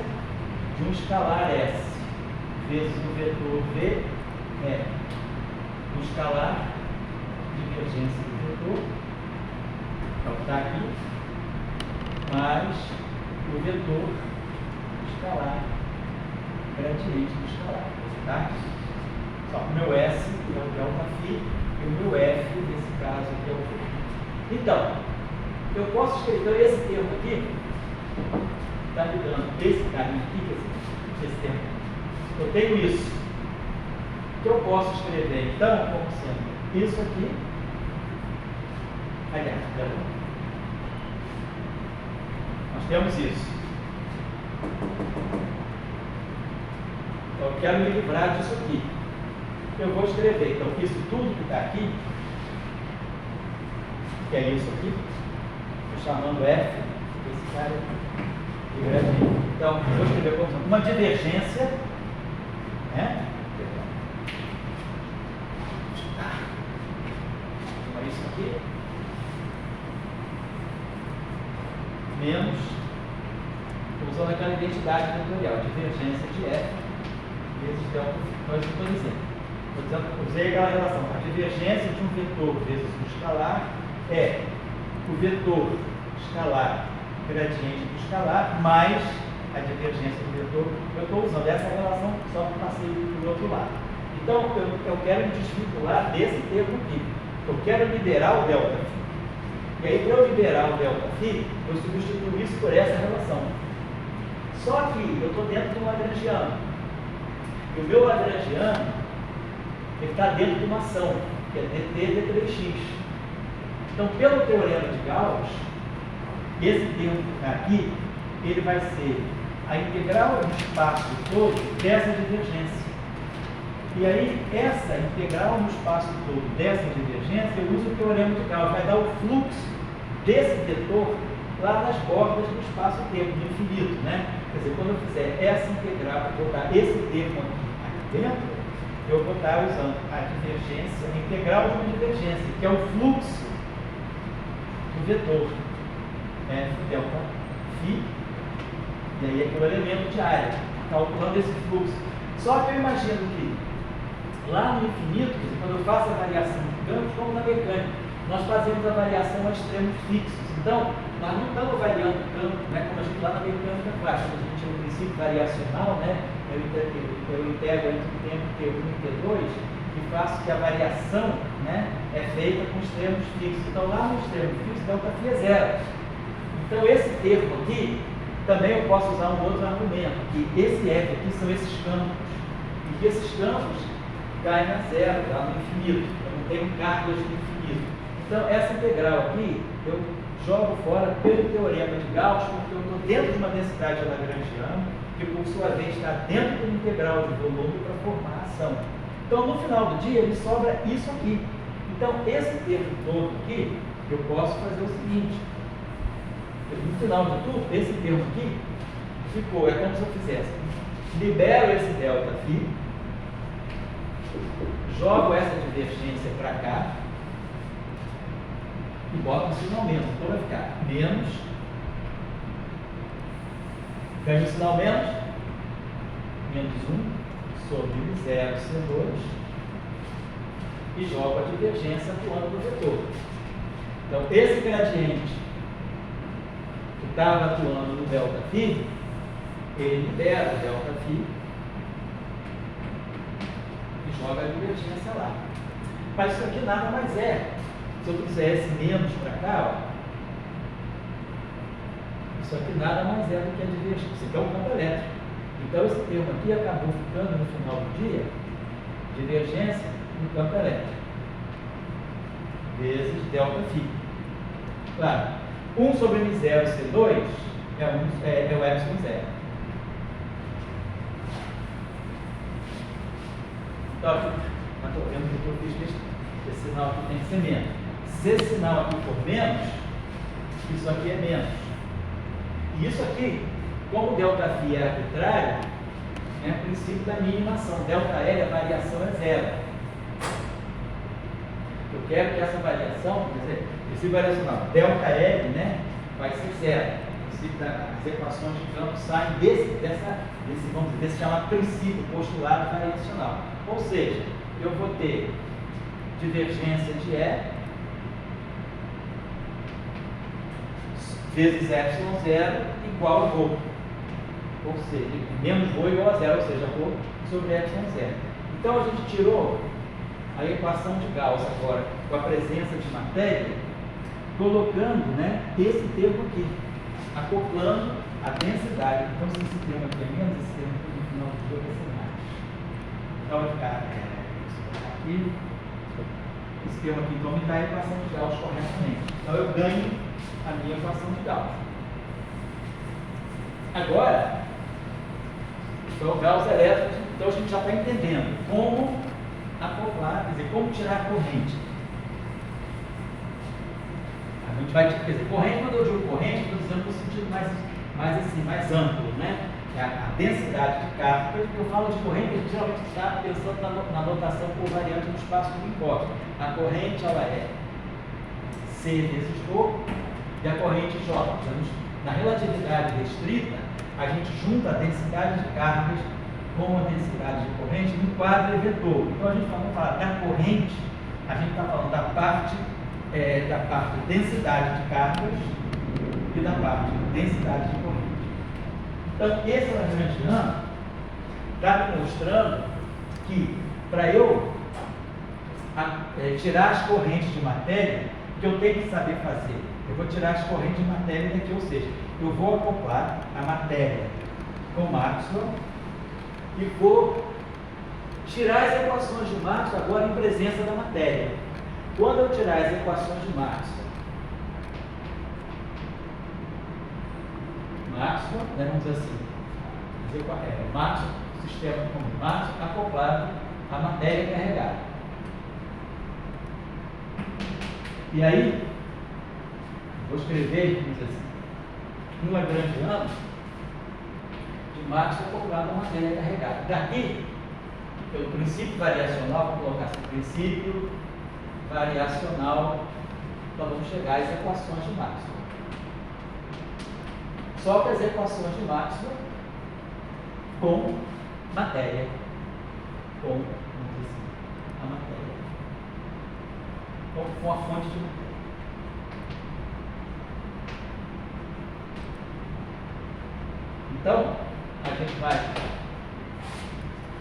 de um escalar S vezes o vetor V é o escalar, divergência do vetor, então está aqui, mais o vetor escalar, gradiente do escalar. Tá? Só que o meu S é o ΔΦ e o meu F, nesse caso aqui, é o V. Então, eu posso escrever, então esse termo aqui está me dando esse caminho aqui, esse termo. Eu tenho isso, que eu posso escrever então como sendo isso aqui. Aliás, nós temos isso. Então eu quero me livrar disso aqui. Eu vou escrever, então isso tudo que está aqui que é isso aqui, estou chamando F, esse cara de gradiente. Então, vou escrever como uma divergência, né? Então, isso aqui, menos, usando aquela identidade vetorial, divergência de F vezes delta. Então, isso que eu estou dizendo. Usei aquela relação. A divergência de um vetor vezes um escalar é o vetor escalar gradiente do escalar mais a divergência do vetor. Eu estou usando essa relação só que passei do outro lado. Então, eu quero me desvincular desse termo aqui. Eu quero liberar o delta φ. E aí, para eu liberar o delta φ, eu substituo isso por essa relação. Só que eu estou dentro do Lagrangiano. E o meu Lagrangiano ele está dentro de uma ação, que é dt d3x. Então, pelo teorema de Gauss, esse termo aqui, ele vai ser a integral no espaço todo dessa divergência. E aí, essa integral no espaço todo dessa divergência, eu uso o teorema de Gauss, vai dar o fluxo desse vetor lá nas bordas do espaço-tempo, no infinito, né? Quer dizer, quando eu fizer essa integral, vou botar esse termo aqui dentro, eu vou estar usando a divergência, a integral de uma divergência, que é o fluxo do vetor, né, delta φ, e aí é o elemento de área, calculando esse fluxo. Só que eu imagino que lá no infinito, quando eu faço a variação de campos, como na mecânica, nós fazemos a variação a extremos fixos. Então, nós não estamos variando o campo, né, como a gente lá na mecânica faz, quando a gente tinha o princípio variacional, né? Eu integro entre o tempo T1 e T2 e faço que a variação, né, é feita com extremos fixos. Então, lá no extremo fixo, delta φ é zero. Então, esse termo aqui, também eu posso usar um outro argumento, que esse F aqui são esses campos, e que esses campos caem a zero, lá no infinito. Eu não tenho cargas no infinito. Então, essa integral aqui, eu jogo fora pelo teorema de Gauss, porque eu estou dentro de uma densidade lagrangiana, que por sua vez está dentro do integral de volume para formar a ação. Então, no final do dia, ele sobra isso aqui. Então, esse termo todo aqui, eu posso fazer o seguinte. No final de tudo, esse termo aqui ficou, é como se eu fizesse. Libero esse delta φ, jogo essa divergência para cá e boto um sinal menos. Então, vai ficar menos. Ganho o sinal menos 1 sobre 0 C2 e jogo a divergência atuando no vetor. Então, esse gradiente que estava atuando no delta φ, ele libera o delta φ e joga a divergência lá. Mas isso aqui nada mais é. Se eu fizer esse menos para cá, ó, isso aqui nada mais é do que a divergência. Isso aqui é um campo elétrico. Então, esse termo aqui acabou ficando no final do dia, divergência no campo elétrico, vezes delta φ. Claro, 1 sobre M0 C2 é o epsilon zero. Então, mas estou vendo que eu fiz esse sinal aqui tem que ser menos. Se esse sinal aqui for menos, isso aqui é menos. E isso aqui, como o delta φ é arbitrário, é o princípio da minimação. Delta L, a variação é zero. Eu quero que essa variação, quer dizer, princípio variacional, delta L, né, vai ser zero. O princípio das equações de campo saem desse chamado princípio, postulado variacional. Ou seja, eu vou ter divergência de E vezes epsilon zero igual a ρ. Ou seja, menos ρ igual a zero, ou seja, ρ sobre epsilon zero. Então a gente tirou a equação de Gauss agora com a presença de matéria, colocando, né, esse termo aqui, acoplando a densidade. Então, se esse termo aqui é menos, esse termo aqui no final do jogo vai ser mais. Então vai ficar aqui, esse termo aqui, então me dá a equação de Gauss corretamente. Então eu ganho a minha equação de Gauss. Agora, então Gauss elétrico, então a gente já está entendendo como acoplar, quer dizer, como tirar a corrente. A gente vai, quer dizer, corrente, quando eu digo corrente, estou dizendo no sentido mais amplo, né? A densidade de carga. Quando eu falo de corrente, a gente geralmente está pensando na notação por variante do espaço do encosto. A corrente, ela é C vezes ρ e a corrente J. Na relatividade restrita, a gente junta a densidade de cargas com a densidade de corrente no quadro vetor. Então a gente vai falar da corrente, a gente está falando da parte densidade de cargas e da parte densidade de corrente. Então, esse lagrangiano está me mostrando que para eu tirar as correntes de matéria, o que eu tenho que saber fazer? Eu vou tirar as correntes de matéria daqui, ou seja, eu vou acoplar a matéria com Maxwell e vou tirar as equações de Maxwell agora em presença da matéria. Quando eu tirar as equações de Maxwell, vamos dizer assim, Maxwell, sistema como Maxwell acoplado à matéria carregada. E aí, vou escrever, vamos dizer assim, um lagrangiano de Maxwell acoplado à matéria carregada. Daqui, pelo princípio variacional, vou colocar assim, princípio variacional, nós vamos chegar às equações de Maxwell. Só que as equações de Maxwell com matéria, com a matéria, com a fonte de matéria. Então, a gente vai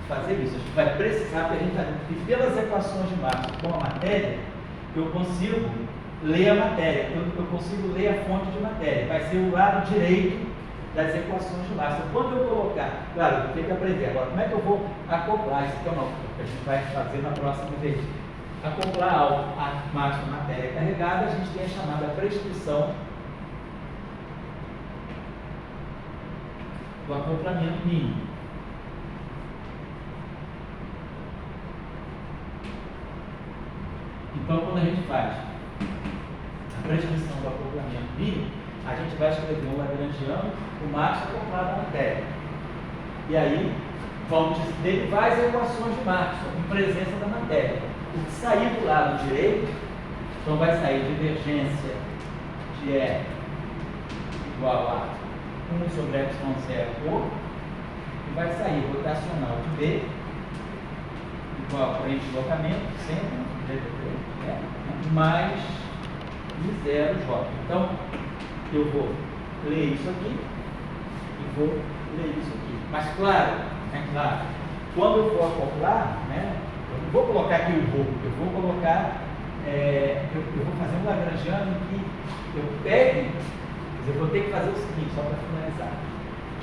fazer isso, a gente vai precisar, e pelas equações de Maxwell com a matéria, eu consigo ler a matéria, eu consigo ler a fonte de matéria, vai ser o lado direito das equações de Maxwell. Quando eu colocar, claro, eu tenho que aprender agora, como é que eu vou acoplar isso? Então, que a gente vai fazer na próxima vez. Acoplar a Maxwell matéria carregada, a gente tem a chamada prescrição do acoplamento mínimo. Então, quando a gente faz a prescrição do acoplamento mínimo, a gente vai escrever um lagrangiano, o Maxwell acoplado à matéria. E aí, vamos derivar as equações de Maxwell em presença da matéria. O que sair do lado direito, então vai sair divergência de E igual a 1 sobre ε0 e vai sair rotacional de B igual a corrente de deslocamento, sempre, mais I0J. Então, eu vou ler isso aqui e vou ler isso aqui. Mas, claro, quando eu for acoplar, né, eu não vou colocar aqui o rho, eu vou colocar, eu vou fazer um lagrangiano em que eu pegue, eu vou ter que fazer o seguinte, só para finalizar.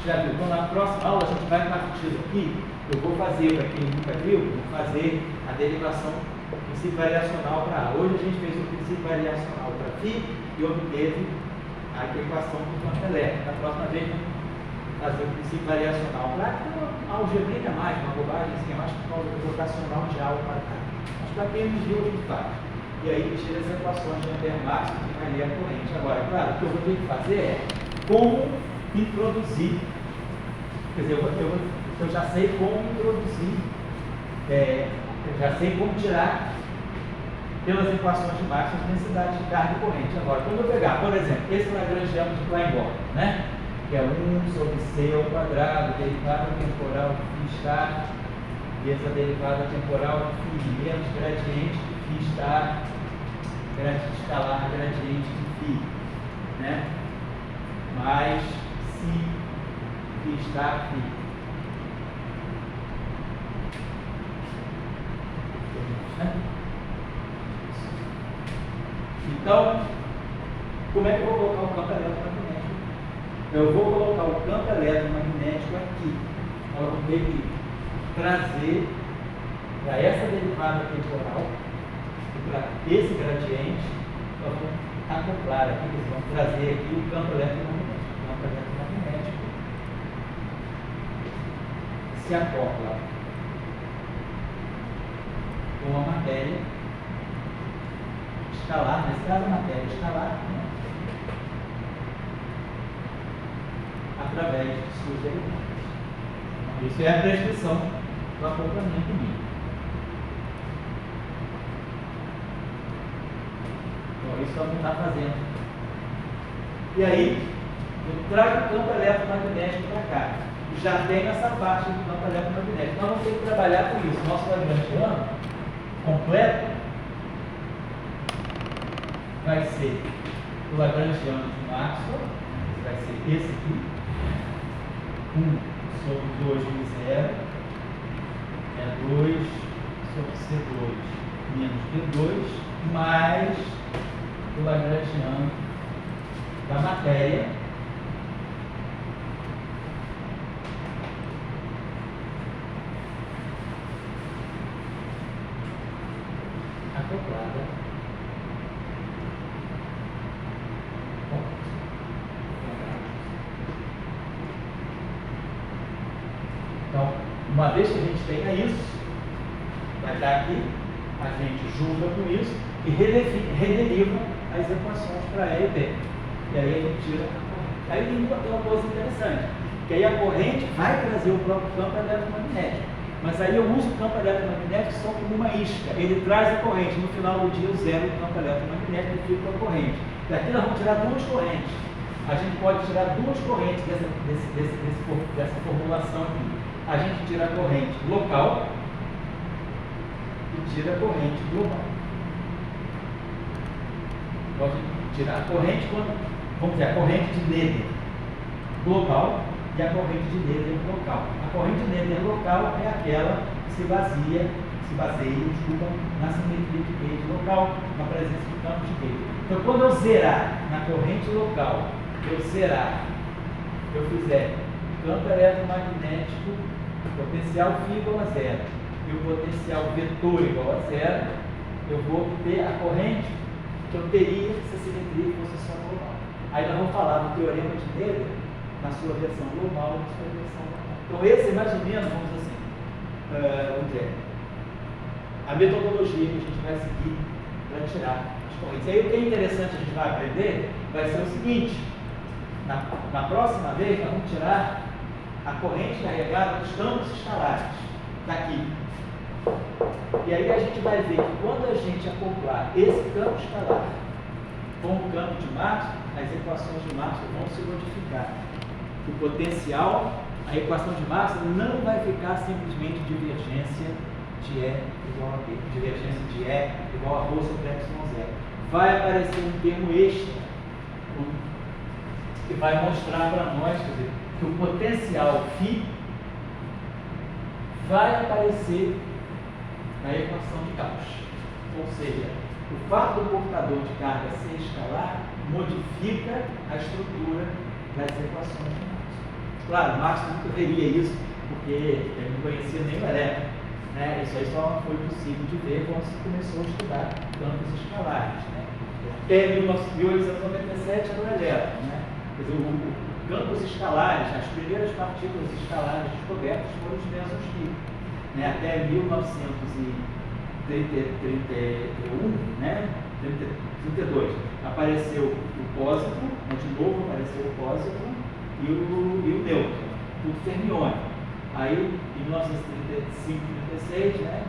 Já viu? Então, na próxima aula, a gente vai partir aqui, eu vou fazer, para quem nunca viu, vou fazer a derivação do princípio variacional para A. Hoje a gente fez o princípio variacional para Φ e obteve a equação do campo elétrico. Na próxima vez, vamos fazer o princípio variacional para A. A algebrinha é mais, uma bobagem, assim, é mais por causa do rotacional de A para cá. Mas para quem não viu, a gente faz. E aí, tira as equações de Ampère-Maxwell que vai ler a corrente. Agora, claro, o que eu vou ter que fazer é como introduzir. Quer dizer, eu já sei como introduzir, eu já sei como tirar pelas equações de Maxwell as densidades de carga e corrente. Agora, quando eu pegar, por exemplo, esse lagrangiano de Klein-Bach, né? Que é 1 sobre C ao quadrado, derivada temporal de φ estar, e essa derivada temporal de φ menos gradiente de φ estar, escalar gradiente de φ, né? Mais φ estar φ. Então, como é que eu vou colocar o campo eletromagnético? Eu vou colocar o campo eletromagnético aqui. Então, eu vou ter que trazer para essa derivada temporal e para esse gradiente, nós vamos acoplar aqui, eles vão trazer aqui o campo eletromagnético. O campo eletromagnético se acopla com a matéria escalar, nesse caso a matéria escalar, né? através de suas derivadas. Isso é a prescrição do acoplamento mínimo. Então, isso é o que está fazendo. E aí, eu trago o campo eletromagnético para cá. Já tem essa parte do campo eletromagnético. Nós vamos ter que trabalhar com isso. Nosso lagrangiano completo vai ser o lagrangiano de Maxwell, vai ser esse aqui, 1 sobre 2 vezes 0, é 2 sobre C2 menos D2, mais o lagrangiano da matéria, acoplada com então, uma vez que a gente tenha isso, vai dar aqui, a gente junta com isso e rederiva as equações para E e B. E aí a gente tira a corrente. Aí tem uma coisa interessante, que aí a corrente vai trazer o próprio campo eletromagnético. Mas aí eu uso o campo eletromagnético só como uma isca. Ele traz a corrente. No final do dia eu zero o campo eletromagnético e fico com a corrente. Daqui nós vamos tirar duas correntes. A gente pode tirar duas correntes dessa formulação aqui. A gente tira a corrente local e tira a corrente global. Pode tirar a corrente quando, vamos dizer, a corrente de Nether global e a corrente de Nether local. A corrente de Nether local é aquela que se baseia, na simetria de Gauge local, na presença do campo de Gauge. Então, quando eu zerar na corrente local, eu fizer campo eletromagnético, potencial φ igual a zero e o potencial vetor igual a zero, eu vou obter a corrente que eu teria se a simetria fosse só global. Aí nós vamos falar do teorema de Nether na sua versão global e na sua versão local. Então esse é mais ou menos, vamos dizer assim, vamos dizer, a metodologia que a gente vai seguir para tirar as correntes. E aí o que é interessante a gente vai aprender vai ser o seguinte: na próxima vez nós vamos tirar a corrente carregada dos campos escalares daqui. E aí a gente vai ver que quando a gente acoplar esse campo escalar com o campo de Maxwell, as equações de Maxwell vão se modificar. O potencial, a equação de Maxwell não vai ficar simplesmente divergência de E igual a B, divergência de E igual a ρ sobre ε0. Vai aparecer um termo extra que vai mostrar para nós, quer dizer, que o potencial φ vai aparecer na equação de Gauss. Ou seja, o fato do portador de carga ser escalar modifica a estrutura das equações de Maxwell. Claro, Maxwell nunca veria isso, porque ele não conhecia nem o elétron. Né? Isso aí só foi possível de ver quando se começou a estudar campos escalares. Né? Até 1897 era o elétron. Né? Quer dizer, campos escalares, as primeiras partículas escalares descobertas foram os mesons Higgs. Né? Até 1931, né? 32, apareceu o pósitron, de novo apareceu o pósitron e o nêutron, tudo fermiônico. Aí, em 1935, 36, né?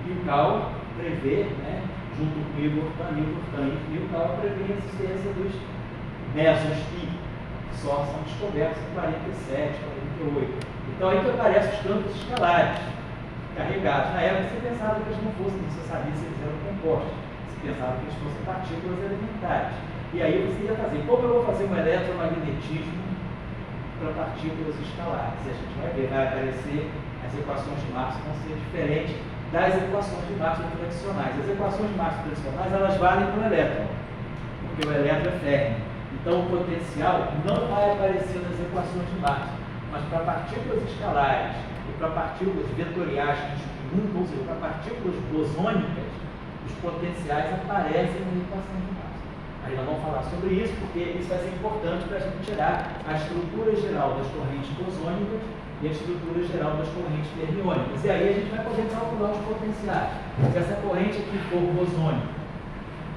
Milkau prevê, né? Junto com o Igor Tanin, Milkau prevê a existência dos mesons Higgs, que só são descobertos em 47, 48. Então aí que aparecem os campos escalares carregados. Na época você pensava que eles não fossem, você sabia se eles eram compostos, você pensava que eles fossem partículas elementares. E aí você ia fazer, como eu vou fazer um eletromagnetismo para partículas escalares? E a gente vai ver, vai aparecer, as equações de Maxwell vão ser diferentes das equações de Maxwell tradicionais. As equações de Maxwell tradicionais, elas valem para o elétron, porque o elétron é férreo. Então o potencial não vai aparecer nas equações de Maxwell, mas para partículas escalares e para partículas vetoriais que ou seja, para partículas bosônicas, os potenciais aparecem na equação de Maxwell. Aí nós vamos falar sobre isso, porque isso vai ser importante para a gente tirar a estrutura geral das correntes bosônicas e a estrutura geral das correntes fermiônicas. E aí a gente vai poder calcular os potenciais. Se essa corrente aqui for bosônica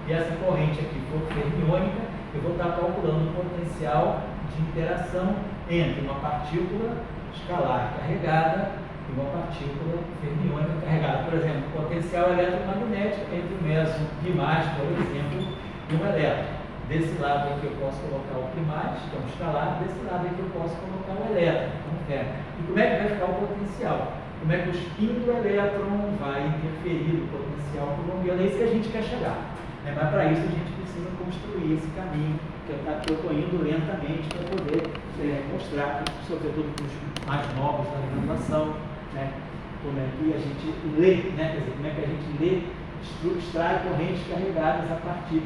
e essa corrente aqui for fermiônica, eu vou estar calculando o potencial de interação entre uma partícula escalar carregada e uma partícula fermiônica carregada. Por exemplo, o potencial eletromagnético entre o meso primaz, por exemplo, e um elétron. Desse lado aqui eu posso colocar o primaz, que é um escalar, desse lado aqui eu posso colocar o elétron, um ferro. E como é que vai ficar o potencial? Como é que o spin do elétron vai interferir no potencial colombiano? É isso que a gente quer chegar. Mas para isso a gente precisa construir esse caminho, que eu estou indo lentamente para poder mostrar, sobretudo para os mais novos da graduação, né, como é que a gente lê, né, quer dizer, como é que a gente lê, extrai correntes carregadas a partir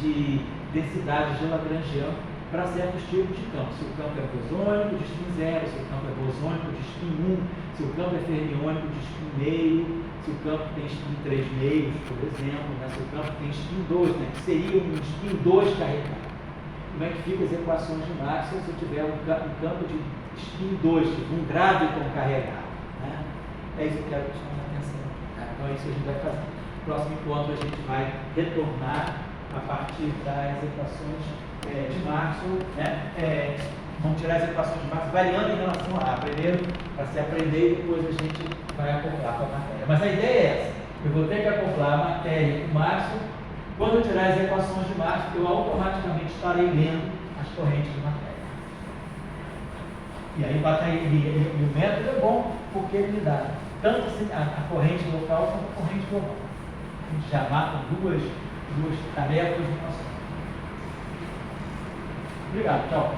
de densidades de Lagrangiano para certos tipos de campo. Se o campo é bosônico de spin 0, se o campo é bosônico de spin 1, se o campo é fermiônico de spin meio, se o campo tem spin 3 meios, por exemplo, né? Se o campo tem spin 2, né? Que seria um spin 2 carregado. Como é que ficam as equações de Maxwell se eu tiver um campo de spin 2, tipo um graviton carregado? Né? É isso que eu quero que chamar a atenção. Então é isso que a gente vai fazer. No próximo encontro a gente vai retornar a partir das equações de Maxwell, né? Vamos tirar as equações de Maxwell variando em relação a primeiro para se aprender e depois a gente vai acoplar com a matéria. Mas a ideia é essa: eu vou ter que acoplar a matéria com Maxwell. Quando eu tirar as equações de Maxwell, eu automaticamente estarei lendo as correntes de matéria. E aí e o método é bom porque ele me dá tanto a corrente local quanto a corrente global. A gente já mata duas tarefas do nosso. Obrigado, tchau.